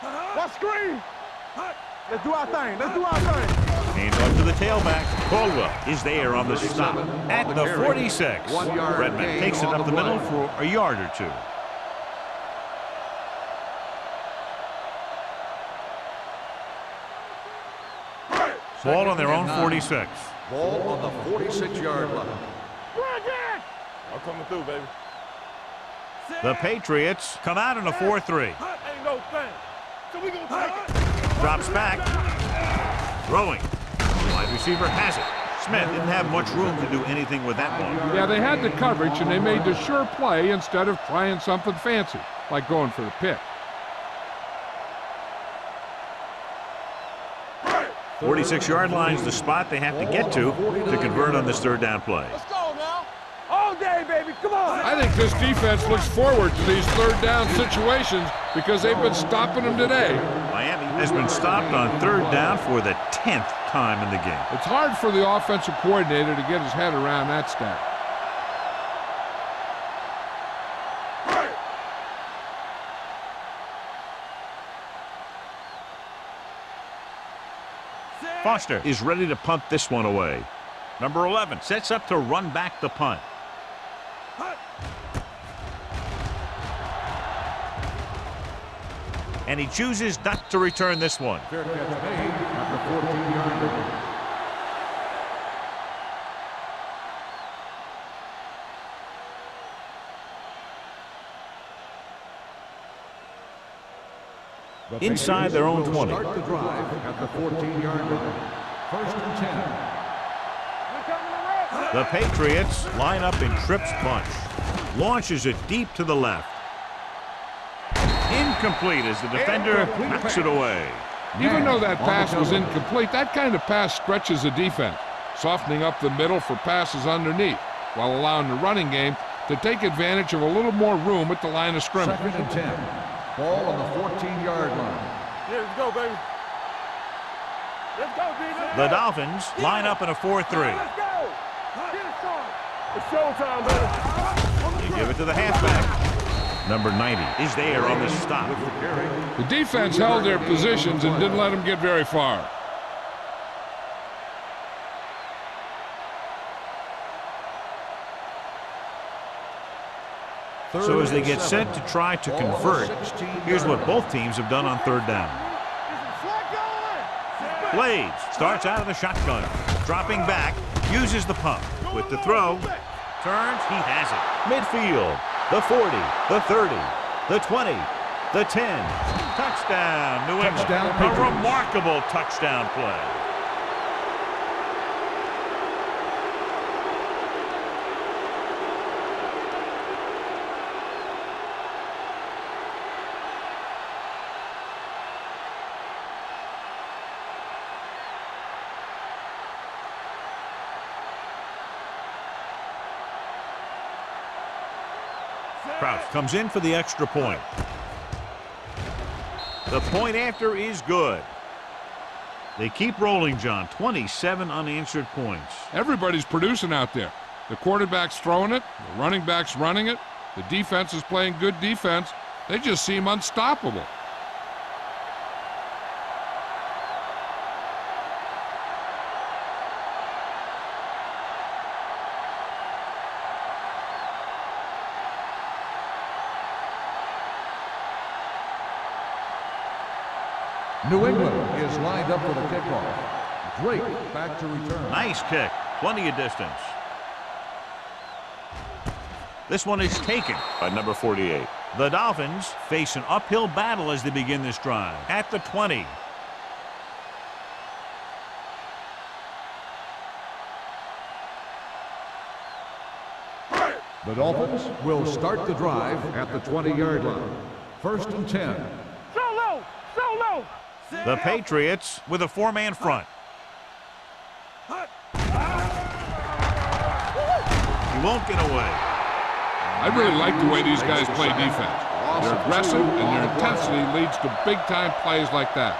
[SPEAKER 3] What screen? Let's do our thing. Let's do our thing.
[SPEAKER 1] Hands off to the tailback. Caldwell is there on the stop at the 46. Redmond takes it up the middle for a yard or two. Ball on their own 46.
[SPEAKER 2] Ball on the 46-yard line.
[SPEAKER 3] I'm coming through, baby.
[SPEAKER 1] The Patriots come out in a 4-3.
[SPEAKER 3] Ain't no thing. So we gonna take it.
[SPEAKER 1] Drops back. Throwing. Wide receiver has it. Smith didn't have much room to do anything with that one.
[SPEAKER 4] Yeah, they had the coverage, and they made the sure play instead of trying something fancy, like going for the pick.
[SPEAKER 1] 46-yard line's the spot they have to get to convert on this third down play.
[SPEAKER 3] Let's go now. All day, baby. Come on.
[SPEAKER 4] I think this defense looks forward to these third down situations because they've been stopping them today.
[SPEAKER 1] Miami has been stopped on third down for the 10th time in the game.
[SPEAKER 4] It's hard for the offensive coordinator to get his head around that stat.
[SPEAKER 1] Foster is ready to punt this one away. Number 11 sets up to run back the punt. And he chooses not to return this one.
[SPEAKER 2] Fair catch made at the 14-yard line.
[SPEAKER 1] Inside their own 20.
[SPEAKER 2] Start the drive at the 14-yard line. First and 10.
[SPEAKER 1] The Patriots line up in trips bunch. Launches it deep to the left. Incomplete as the defender knocks it away.
[SPEAKER 4] Even though that pass was incomplete, that kind of pass stretches the defense, softening up the middle for passes underneath, while allowing the running game to take advantage of a little more room at the line of scrimmage.
[SPEAKER 2] Second and 10. Ball on the 14-yard line.
[SPEAKER 3] Yeah, let's go, baby. Let's go, baby.
[SPEAKER 1] The Dolphins line up in a 4-3.
[SPEAKER 3] Let's go. Get it started. It's showtime, baby.
[SPEAKER 1] You give it to the halfback. Number 90 is there on the stop.
[SPEAKER 4] The defense held their positions and didn't let them get very far.
[SPEAKER 1] So as they get set to try to convert, here's what both teams have done on third down. Blades starts out of the shotgun, dropping back, uses the pump. With the throw, turns, he has it. Midfield, the 40, the 30, the 20, the 10. Touchdown, New England. A remarkable touchdown play. Crouch comes in for the extra point. The point after is good. They keep rolling, John. 27 unanswered points.
[SPEAKER 4] Everybody's producing out there. The quarterback's throwing it, the running back's running it, the defense is playing good defense. They just seem unstoppable.
[SPEAKER 2] New England is lined up for the kickoff. Drake back to return.
[SPEAKER 1] Nice kick. Plenty of distance. This one is taken by number 48. The Dolphins face an uphill battle as they begin this drive. At the 20.
[SPEAKER 2] The Dolphins will start the drive at the 20-yard line. First and 10.
[SPEAKER 3] Solo! Solo!
[SPEAKER 1] The Patriots with a four-man front. He won't get away.
[SPEAKER 4] I really like the way these guys play defense. They're aggressive, and their intensity leads to big-time plays like that.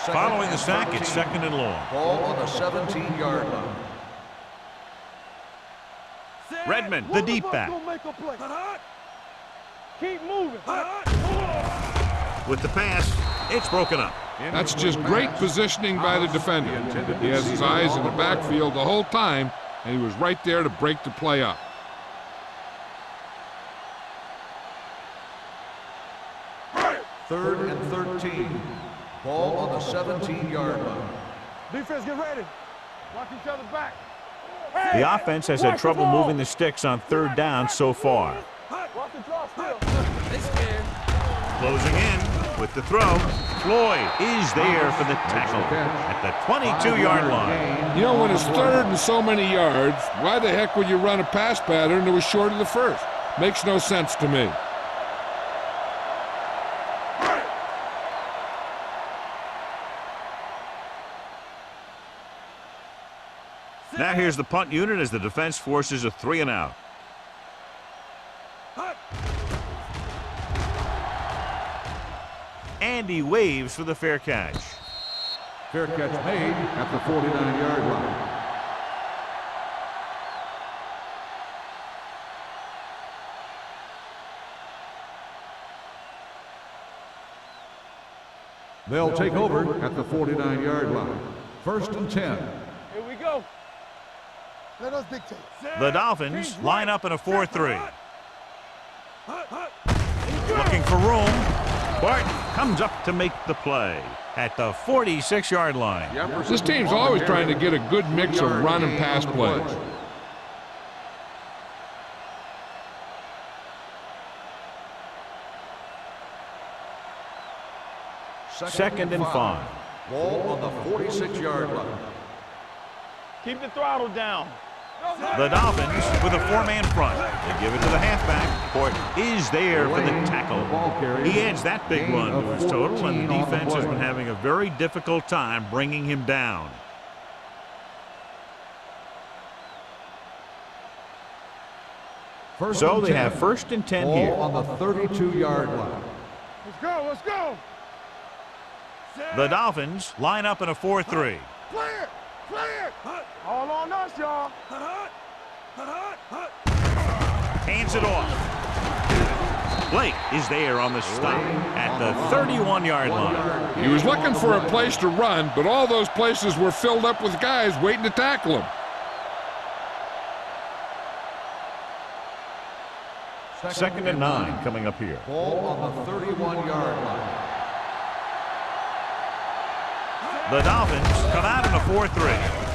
[SPEAKER 1] Following the sack, it's second and long.
[SPEAKER 2] Ball on the 17-yard line.
[SPEAKER 1] Redmond, the deep back.
[SPEAKER 3] Keep moving.
[SPEAKER 1] With the pass, it's broken up.
[SPEAKER 4] That's just great positioning by the defender. He has his eyes in the backfield the whole time, and he was right there to break the play up.
[SPEAKER 2] Third and 13. Ball on the 17-yard line.
[SPEAKER 3] Defense, get ready. Watch each other back.
[SPEAKER 1] The offense has had trouble moving the sticks on third down so far.
[SPEAKER 3] Watch the draw still.
[SPEAKER 1] Closing in with the throw. Floyd is there for the tackle at the 22-yard line.
[SPEAKER 4] You know, when it's third and so many yards, why the heck would you run a pass pattern that was short of the first? Makes no sense to me.
[SPEAKER 1] Now here's the punt unit as the defense forces a 3-and-out. And he waves for the fair catch.
[SPEAKER 2] Fair catch made at the 49-yard line. They'll take over at the 49-yard line. First and 10.
[SPEAKER 3] Here we go. Let us dictate.
[SPEAKER 1] The Dolphins line up in a 4-3. Looking for room. Barton comes up to make the play at the 46-yard line.
[SPEAKER 4] This team's always trying to get a good mix of run and pass plays.
[SPEAKER 1] Second and 5.
[SPEAKER 2] Ball on the 46-yard line.
[SPEAKER 3] Keep the throttle down.
[SPEAKER 1] The Dolphins with a 4-man front. They give it to the halfback. Port is there for the tackle. He adds that big run to his total, and the defense has been having a very difficult time bringing him down. So they have first and 10 here.
[SPEAKER 2] Ball on the 32-yard line.
[SPEAKER 3] Let's go, let's go.
[SPEAKER 1] The Dolphins line up in a 4-3.
[SPEAKER 3] Clear, clear. All on us, y'all.
[SPEAKER 1] Hands it off. Blake is there on the stop at the 31-yard line.
[SPEAKER 4] He was looking for a place to run, but all those places were filled up with guys waiting to tackle him.
[SPEAKER 1] Second and 9 coming up here.
[SPEAKER 2] Ball on the 31-yard line.
[SPEAKER 1] The Dolphins come out in a 4-3.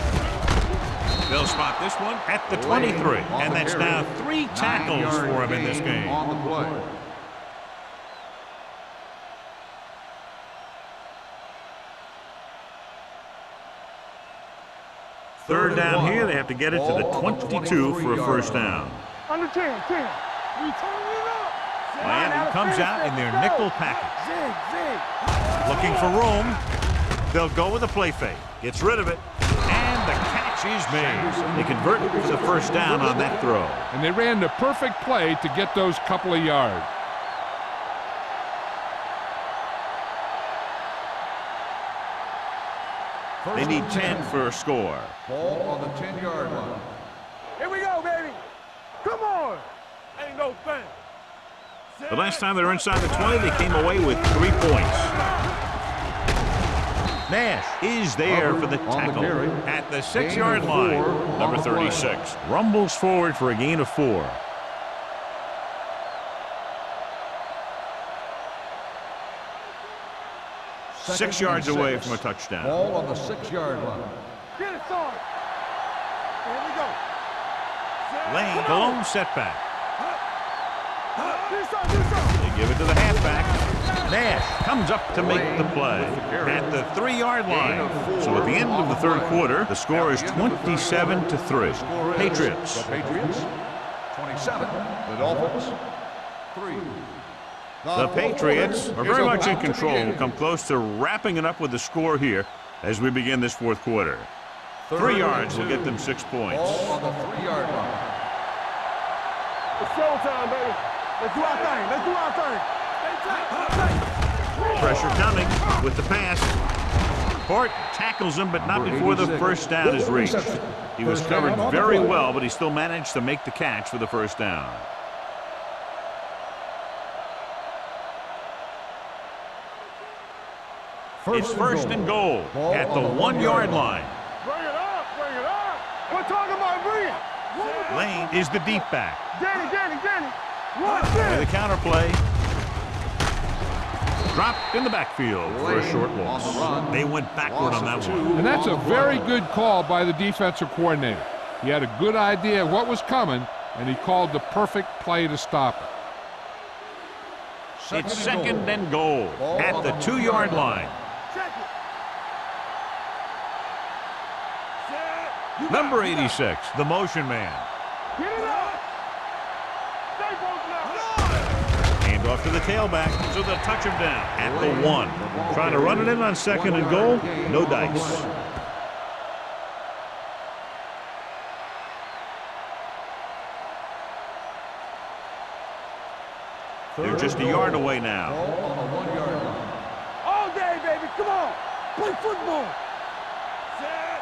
[SPEAKER 1] They'll spot this one at the 23, and that's now 3 tackles for him in this game.
[SPEAKER 2] On the play.
[SPEAKER 1] Third down here, they have to get it to the 22 for a first down.
[SPEAKER 3] Under 10, 10. We turn it up.
[SPEAKER 1] Miami comes out in their nickel package.
[SPEAKER 3] Zig, zig.
[SPEAKER 1] Looking for room. They'll go with a play fake. Gets rid of it. And the catch is made. They convert for the first down on that throw.
[SPEAKER 4] And they ran the perfect play to get those couple of yards.
[SPEAKER 1] They need 10 for a score.
[SPEAKER 2] Ball on the 10-yard line.
[SPEAKER 3] Here we go, baby. Come on. Ain't no thing.
[SPEAKER 1] The last time they were inside the 20, they came away with 3 points. Nash is there for the tackle at the 6-yard line. Number 36 rumbles forward for a gain of 4. Six yards away from a touchdown.
[SPEAKER 2] Ball on the 6-yard line.
[SPEAKER 3] Get it started. Here we go.
[SPEAKER 1] Lane, the lone setback.
[SPEAKER 3] Do something.
[SPEAKER 1] They give it to the halfback. Nash comes up to make the play at the 3-yard line. So at the end of the third quarter, the score is 27-3. Patriots.
[SPEAKER 2] The Patriots, 27. The Dolphins, 3.
[SPEAKER 1] The Patriots are very much in control. We'll come close to wrapping it up with the score here as we begin this fourth quarter. 3 yards will get them 6 points.
[SPEAKER 2] Ball on the 3-yard line.
[SPEAKER 3] It's showtime, baby. Let's do our thing. Let's do our thing.
[SPEAKER 1] Pressure coming with the pass. Hort tackles him, but not before the first down is reached. He was covered very well, but he still managed to make the catch for the first down. It's first and goal at the 1-yard line.
[SPEAKER 3] Bring it up, bring it up. We're talking about bring it.
[SPEAKER 1] Lane is the deep back.
[SPEAKER 3] Danny. Watch
[SPEAKER 1] With a
[SPEAKER 3] this.
[SPEAKER 1] counter play. Dropped in the backfield for a short loss. They went backward on that one.
[SPEAKER 4] And that's a very good call by the defensive coordinator. He had a good idea of what was coming, and he called the perfect play to stop it.
[SPEAKER 1] It's second and goal at the 2-yard line.
[SPEAKER 3] Check it.
[SPEAKER 1] Number 86, the motion man.
[SPEAKER 3] Get it up. Stay broken up.
[SPEAKER 1] Hand off to the tailback, so they'll touch him down at the 1. Trying to run it in on second and goal, no dice. They're just a yard away now.
[SPEAKER 3] All day, baby. Come on. Play football. Set.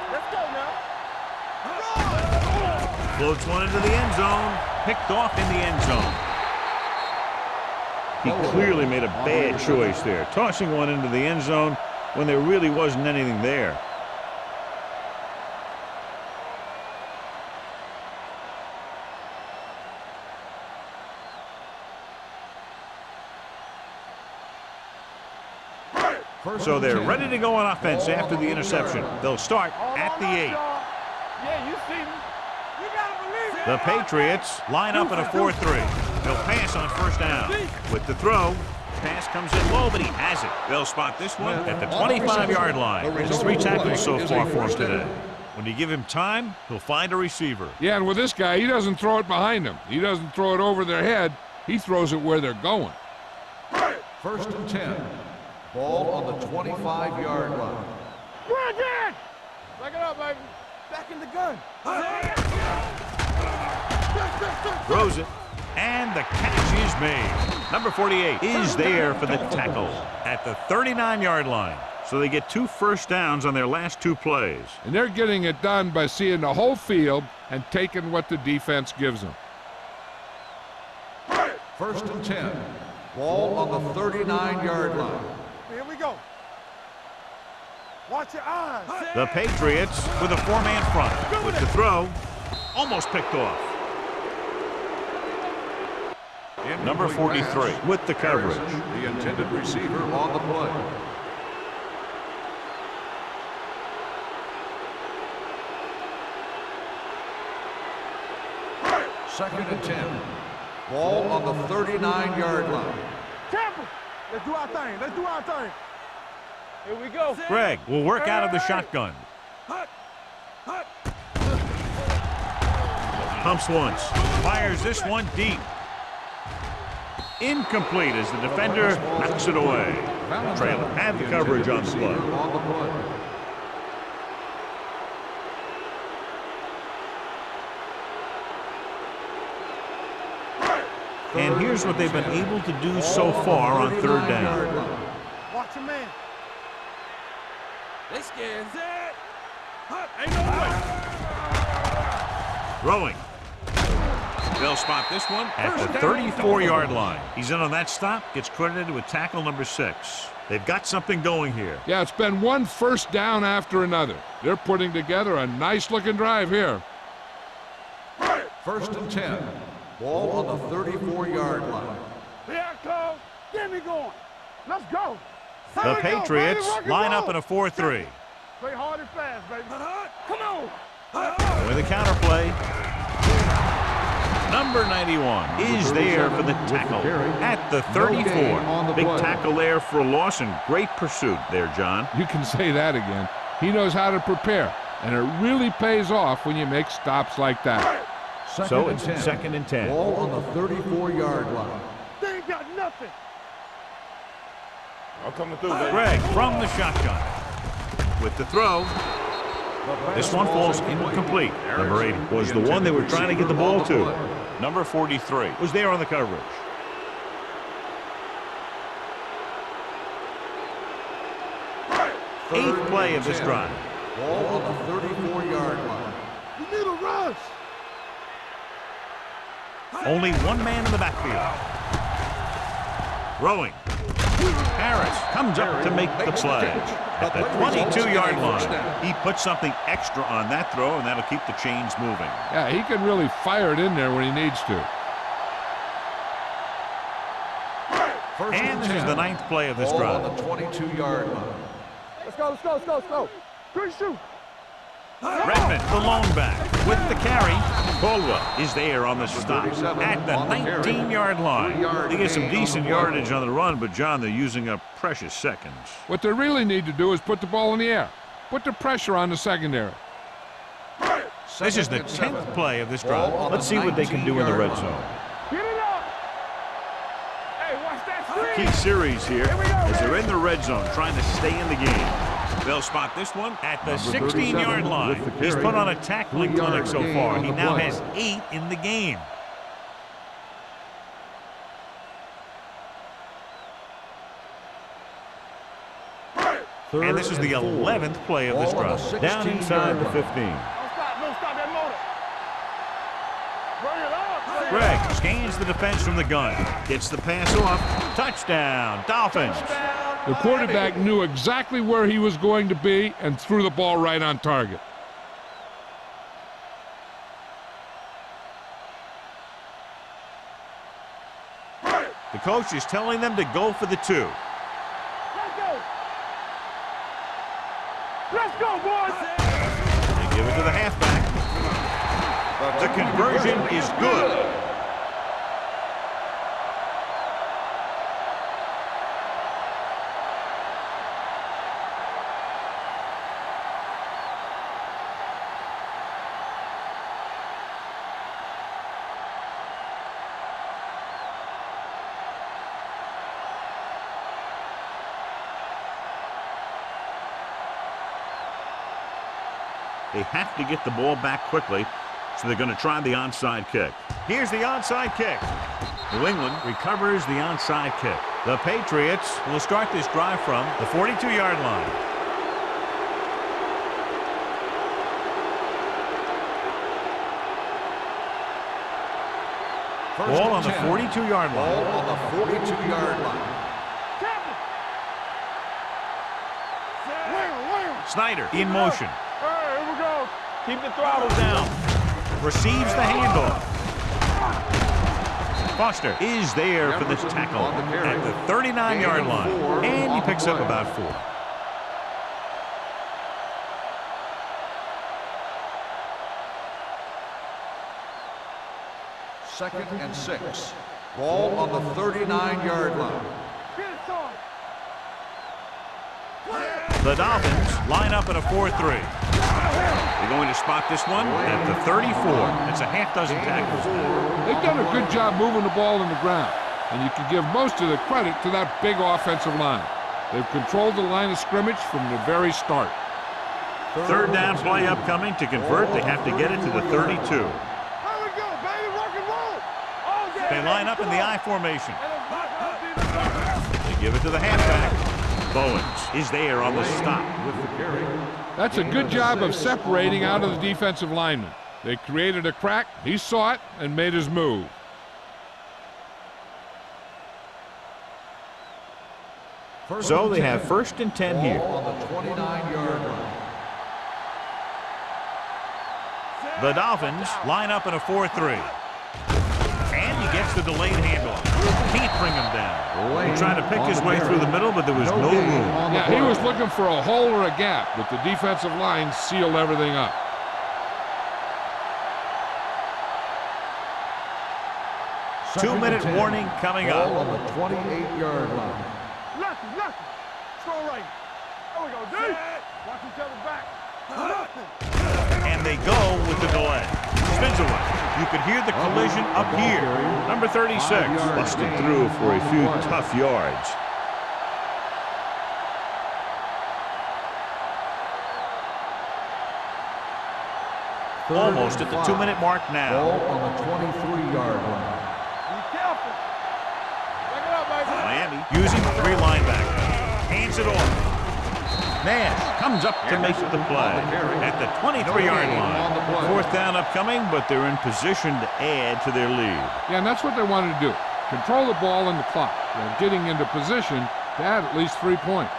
[SPEAKER 3] Let's go now.
[SPEAKER 1] Floats one into the end zone. Picked off in the end zone. He clearly made a bad choice there, tossing one into the end zone when there really wasn't anything there. So they're ready to go on offense after the interception. They'll start at the 8.
[SPEAKER 3] Yeah, you see me. You gotta believe it.
[SPEAKER 1] The Patriots line up in a 4-3. They'll pass on first down. With the throw, pass comes in low, but he has it. They'll spot this one at the 25-yard line. There's 3 tackles so far for him today. When you give him time, he'll find a receiver.
[SPEAKER 4] Yeah, and with this guy, he doesn't throw it behind him. He doesn't throw it over their head. He throws it where they're going.
[SPEAKER 2] First and 10. Ball on the 25-yard line.
[SPEAKER 3] Run again. Back it up, baby. Back in the gun.
[SPEAKER 1] Throws it, and the catch is made. Number 48 is there for the tackle at the 39-yard line. So they get 2 first downs on their last 2 plays.
[SPEAKER 4] And they're getting it done by seeing the whole field and taking what the defense gives them.
[SPEAKER 2] First and 10. Ball on the 39-yard line.
[SPEAKER 3] Here we go. Watch your eyes.
[SPEAKER 1] The Patriots with a 4-man front. With the throw, almost picked off. Number 43 with the coverage.
[SPEAKER 2] The intended receiver on the play. Second and 10. Ball on the 39-yard line.
[SPEAKER 3] Tampa. Let's do our thing. Let's do our thing. Here we go.
[SPEAKER 1] Greg will work out of the shotgun. Pumps once. Fires this one deep. Incomplete as the defender knocks it away. Trailer had the coverage on the play. And here's what they've been able to do so far on 3rd down.
[SPEAKER 3] Watch your man.
[SPEAKER 5] They scared.
[SPEAKER 3] Ain't no way.
[SPEAKER 1] Throwing. They'll spot this one at the 34-yard line. He's in on that stop, gets credited with tackle number 6. They've got something going here.
[SPEAKER 4] Yeah, it's been one first down after another. They're putting together a nice-looking drive here.
[SPEAKER 2] First and 10. Ball on the 34-yard line.
[SPEAKER 3] Here I come. Get me going. Let's go.
[SPEAKER 1] The
[SPEAKER 3] Here we go,
[SPEAKER 1] Patriots
[SPEAKER 3] baby. Rock and
[SPEAKER 1] line
[SPEAKER 3] roll.
[SPEAKER 1] up in a 4-3.
[SPEAKER 3] Play hard and fast, baby. Come on.
[SPEAKER 1] With a counter play. Number 91 is there for the tackle at the 34. Big tackle there for a loss and great pursuit there, John.
[SPEAKER 4] You can say that again. He knows how to prepare, and it really pays off when you make stops like that.
[SPEAKER 1] So it's 2nd and 10.
[SPEAKER 2] Ball on the 34-yard line.
[SPEAKER 3] They ain't got nothing.
[SPEAKER 5] I'm coming through, baby.
[SPEAKER 1] Greg from the shotgun. With the throw. This one falls incomplete. Number 80 was the one they were trying to get the ball to. Number 43 was there on the coverage. Eighth play of this drive.
[SPEAKER 2] Ball on the 34-yard line.
[SPEAKER 3] You need a rush.
[SPEAKER 1] Only one man in the backfield. Throwing. Harris comes up to make the play. At the 22-yard line, he puts something extra on that throw, and that'll keep the chains moving.
[SPEAKER 4] Yeah, he can really fire it in there when he needs to.
[SPEAKER 1] And this is the 9th play of this drive.
[SPEAKER 2] On the 22-yard line.
[SPEAKER 3] Let's go, let's go, let's go, let's go. Good shoot.
[SPEAKER 1] Redmond, the lone back, with the carry. Caldwell is there on the stop at the 19-yard line. They get some decent yardage on the run, but, John, they're using up precious seconds.
[SPEAKER 4] What they really need to do is put the ball in the air. Put the pressure on the secondary.
[SPEAKER 1] This is the 10th play of this drive. Let's see what they can do in the red zone.
[SPEAKER 3] Get it up. Hey, watch that screen.
[SPEAKER 1] Key series here as they're in the red zone trying to stay in the game. They'll spot this one at the 16-yard line. He's put on a tackling clinic so far. He now has 8 in the game. And this is the 11th play of this drive. Down inside the 15.
[SPEAKER 3] Don't stop that motor. Bring it up.
[SPEAKER 1] Greg scans the defense from the gun. Gets the pass off. Touchdown, Dolphins.
[SPEAKER 4] The quarterback knew exactly where he was going to be and threw the ball right on target.
[SPEAKER 1] The coach is telling them to go for the 2.
[SPEAKER 3] Let's go. Let's go, boys.
[SPEAKER 1] They give it to the halfback. The conversion is good. They have to get the ball back quickly, so they're going to try the onside kick. Here's the onside kick. New England recovers the onside kick. The Patriots will start this drive from the 42-yard line. Ball on the 42-yard line.
[SPEAKER 2] Ball on the 42-yard line.
[SPEAKER 1] Snyder in motion.
[SPEAKER 3] Here we go.
[SPEAKER 1] Keep the throttle down. Receives the handoff. Foster is there for this tackle at the 39-yard line. And he picks up about 4.
[SPEAKER 2] Second and 6. Ball on the 39-yard line.
[SPEAKER 1] The Dolphins line up in a 4-3. They're going to spot this one at the 34. That's a half dozen tackles.
[SPEAKER 4] They've done a good job moving the ball in the ground, and you can give most of the credit to that big offensive line. They've controlled the line of scrimmage from the very start.
[SPEAKER 1] Third down play upcoming. To convert, they have to get it to the 32.
[SPEAKER 3] Here we go, baby. Rock and roll.
[SPEAKER 1] They line up in the I formation. They give it to the halfback. Bowens is there on the stop with the carry.
[SPEAKER 4] That's a good job of separating out of the defensive lineman. They created a crack, he saw it, and made his move.
[SPEAKER 1] So they have 1st and 10 here.
[SPEAKER 2] On the 29-yard line.
[SPEAKER 1] The Dolphins line up in a 4-3. And he gets the delayed handoff. Can't bring him down. He tried to pick his way through the middle, but there was no room.
[SPEAKER 4] Yeah, he was looking for a hole or a gap, but the defensive line sealed everything up.
[SPEAKER 1] Two-minute warning coming up.
[SPEAKER 2] Ball on the 28-yard line.
[SPEAKER 3] Nothing. Throw right. There we go, D. Watch each other back.
[SPEAKER 1] And they go with the delay. Spins away. You could hear the collision up here. Number 36 busted through for a few tough yards. Almost at the 2-minute mark now.
[SPEAKER 2] Ball on the 23-yard line.
[SPEAKER 3] Be careful. Back it up, baby.
[SPEAKER 1] Miami using 3 linebackers. Hands it off. Nash comes up to make the play at the 23-yard line. 4th down upcoming, but they're in position to add to their lead.
[SPEAKER 4] Yeah, and that's what they wanted to do. Control the ball and the clock. They're getting into position to add at least 3 points.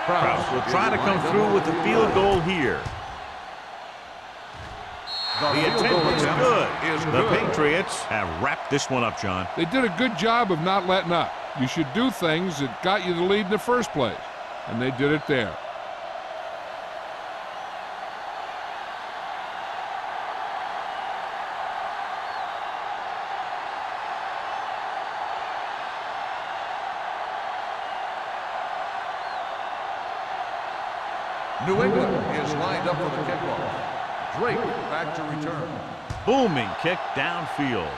[SPEAKER 1] Krause will try to come through with the field goal here. The attempt looks good. The Patriots have wrapped this one up, John.
[SPEAKER 4] They did a good job of not letting up. You should do things that got you the lead in the first place, and they did it there.
[SPEAKER 2] New England is lined up for the kickoff. Drake back to return.
[SPEAKER 1] Booming kick downfield.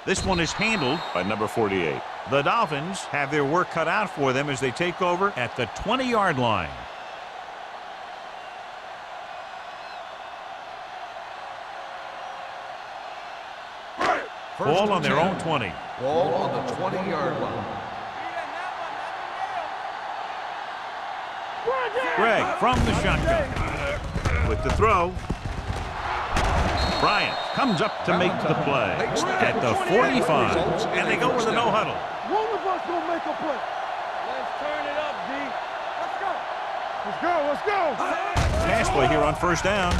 [SPEAKER 1] This one is handled by number 48. The Dolphins have their work cut out for them as they take over at the 20-yard line. Ball on their own 20.
[SPEAKER 2] Ball on the 20-yard line.
[SPEAKER 1] Greg from the shotgun. With the throw. Bryant comes up to make the play at the 45. And they go with a no huddle.
[SPEAKER 3] One of us gonna make a play. Let's turn it up, D. Let's go. Let's go.
[SPEAKER 1] Pass play here on first down.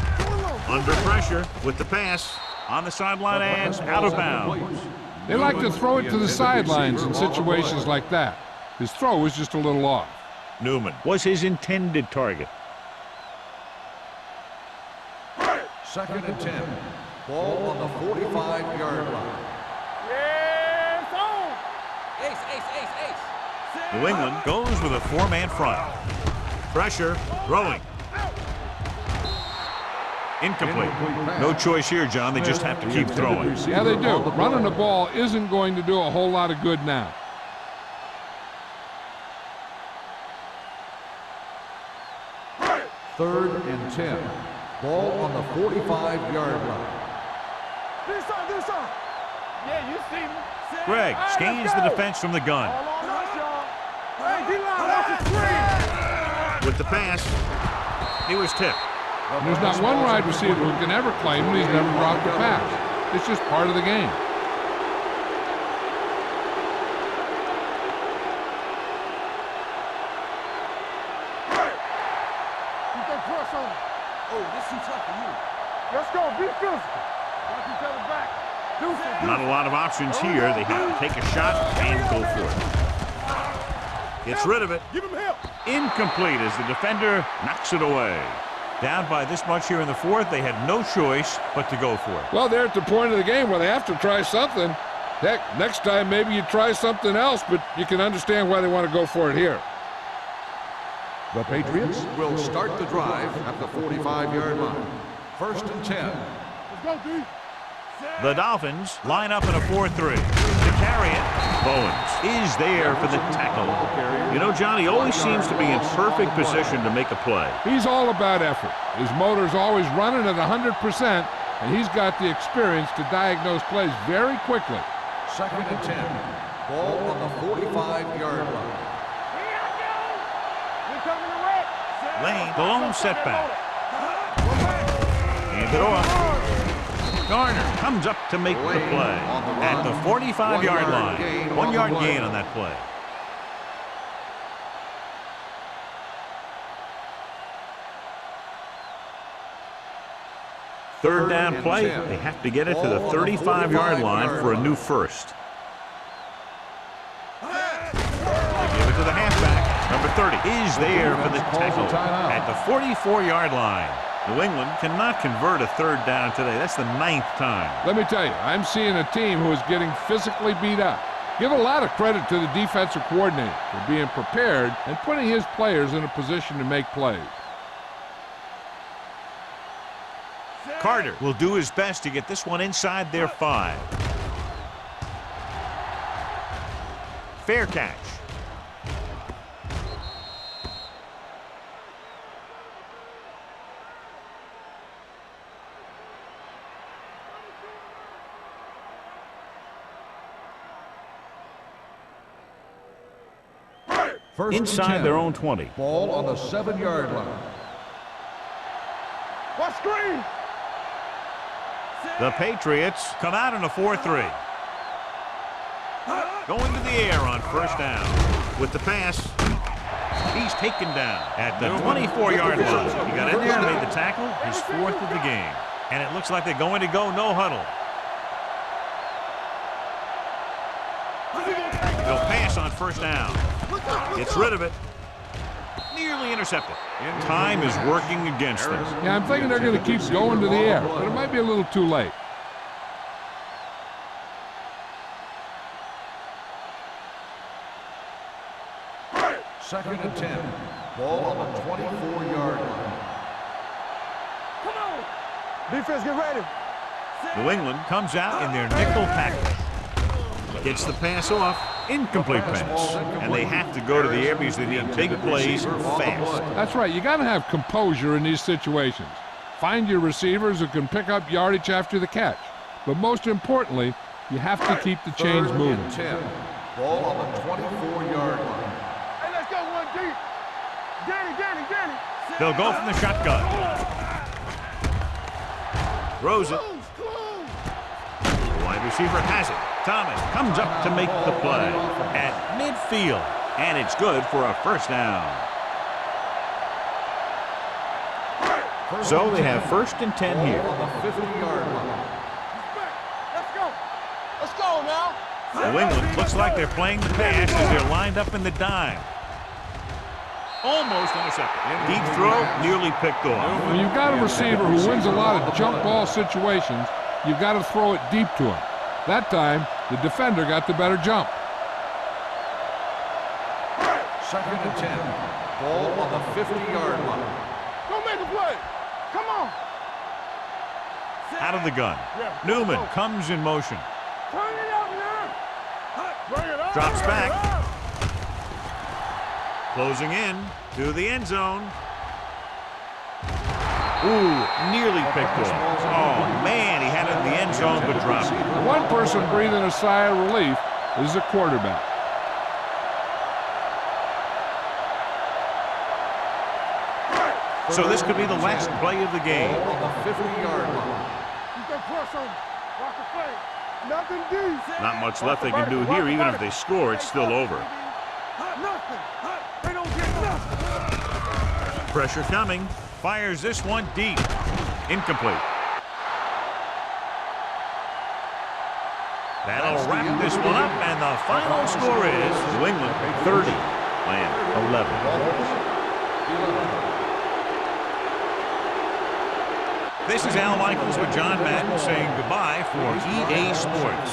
[SPEAKER 1] Under pressure with the pass on the sideline and out of bounds.
[SPEAKER 4] They like to throw it to the sidelines in situations like that. His throw was just a little off.
[SPEAKER 1] Newman was his intended target.
[SPEAKER 2] 2nd and 10. Ball on the 45-yard line.
[SPEAKER 3] Yeah, it's on.
[SPEAKER 5] Ace.
[SPEAKER 1] New England goes with a 4-man front. Pressure, throwing. Incomplete. No choice here, John. They just have to keep throwing.
[SPEAKER 4] Yeah, they do. Running the ball isn't going to do a whole lot of good now.
[SPEAKER 2] Third and 10. Ball on the 45-yard line.
[SPEAKER 3] This side. Yeah, you see me.
[SPEAKER 1] Greg
[SPEAKER 3] Hey,
[SPEAKER 1] scans
[SPEAKER 3] let's
[SPEAKER 1] the
[SPEAKER 3] go.
[SPEAKER 1] defense from the gun.
[SPEAKER 3] All on us, y'all. Hey, D-line, watch the screen.
[SPEAKER 1] With the pass, he was tipped.
[SPEAKER 4] There's not one wide receiver who can ever claim that he's never dropped a pass. It's just part of the game.
[SPEAKER 3] Keep that press on him.
[SPEAKER 5] Oh, this too tough for you.
[SPEAKER 3] Let's go. Be physical. Watch each other back. Deuces.
[SPEAKER 1] Not a lot of options here. They have to take a shot and go for it. Gets rid of it.
[SPEAKER 3] Give him help.
[SPEAKER 1] Incomplete as the defender knocks it away. Down by this much here in the fourth, they had no choice but to go for it.
[SPEAKER 4] Well, they're at the point of the game where they have to try something. Heck, next time maybe you try something else, but you can understand why they want to go for it here.
[SPEAKER 2] The Patriots will start the drive at the 45-yard line. 1st and 10.
[SPEAKER 3] Let's go, D.
[SPEAKER 1] The Dolphins line up in a 4-3. To carry it, Bowens is there for the tackle. You know, Johnny always seems to be in perfect position to make a play.
[SPEAKER 4] He's all about effort. His motor's always running at 100%, and he's got the experience to diagnose plays very quickly.
[SPEAKER 2] 2nd and 10. Ball on the 45-yard line.
[SPEAKER 1] Lane, the lone setback. Hand it off. Garner comes up to make the play at the 45-yard line. 1 yard gain on that play. Third down play. They have to get it to the 35-yard line for a new first. They give it to the halfback. Number 30 is there for the tackle at the 44-yard line. New England cannot convert a third down today. That's the 9th time.
[SPEAKER 4] Let me tell you, I'm seeing a team who is getting physically beat up. Give a lot of credit to the defensive coordinator for being prepared and putting his players in a position to make plays.
[SPEAKER 1] Carter will do his best to get this one inside their 5. Fair catch. Inside their own 20.
[SPEAKER 2] Ball on the 7-yard line.
[SPEAKER 3] What screen?
[SPEAKER 1] The Patriots come out in a 4-3. Going to the air on first down. With the pass, he's taken down at the 24-yard line. He got in there and made the tackle, his 4th of the game. And it looks like they're going to go no huddle. They'll pass on first down. Gets rid of it. Nearly intercepted. Time is working against them.
[SPEAKER 4] Yeah, I'm thinking they're going to keep going to the air, but it might be a little too late.
[SPEAKER 2] Second and 10. Ball on the 24-yard line.
[SPEAKER 3] Come on. Defense, get ready.
[SPEAKER 1] New England comes out in their nickel package. Gets the pass off. Incomplete pass. And they have to go to the air because they need big plays fast.
[SPEAKER 4] That's right. You got to have composure in these situations. Find your receivers who can pick up yardage after the catch. But most importantly, you have to keep the chains moving.
[SPEAKER 2] 10. Ball on the 24-yard line.
[SPEAKER 3] Hey, let's go one deep. Danny.
[SPEAKER 1] They'll go from the shotgun. Throws it. The wide receiver has it. Thomas comes up to make the play at midfield. And it's good for a first down. So they have first and 10 here.
[SPEAKER 2] On the 50-yard line.
[SPEAKER 3] Let's go now.
[SPEAKER 1] New England looks like they're playing the pass as they're lined up in the dime. Almost intercepted. Deep throw, nearly picked off.
[SPEAKER 4] When you've got a receiver who wins a lot of jump ball situations, you've got to throw it deep to him. That time, the defender got the better jump.
[SPEAKER 2] Second and 10. Ball on the 50-yard line.
[SPEAKER 3] Go make a play. Come on.
[SPEAKER 1] Out of the gun. Newman comes in motion.
[SPEAKER 3] Turn it up now. Bring it up.
[SPEAKER 1] Drops back. Closing in to the end zone. Ooh, nearly picked off. Oh, man, he had it in the end zone but dropped it.
[SPEAKER 4] One person breathing a sigh of relief is the quarterback.
[SPEAKER 1] So this could be the last play of the game.
[SPEAKER 2] Ball on the 50-yard line.
[SPEAKER 3] You can press on. Watch the play. Nothing deep.
[SPEAKER 1] Not much left they can do here. Even if they score, it's still over.
[SPEAKER 3] Nothing. They don't get nothing.
[SPEAKER 1] Pressure coming. Fires this one deep. Incomplete. That'll wrap this one up, and the final score is New England 30 and 11. This is Al Michaels with John Madden saying goodbye for EA Sports.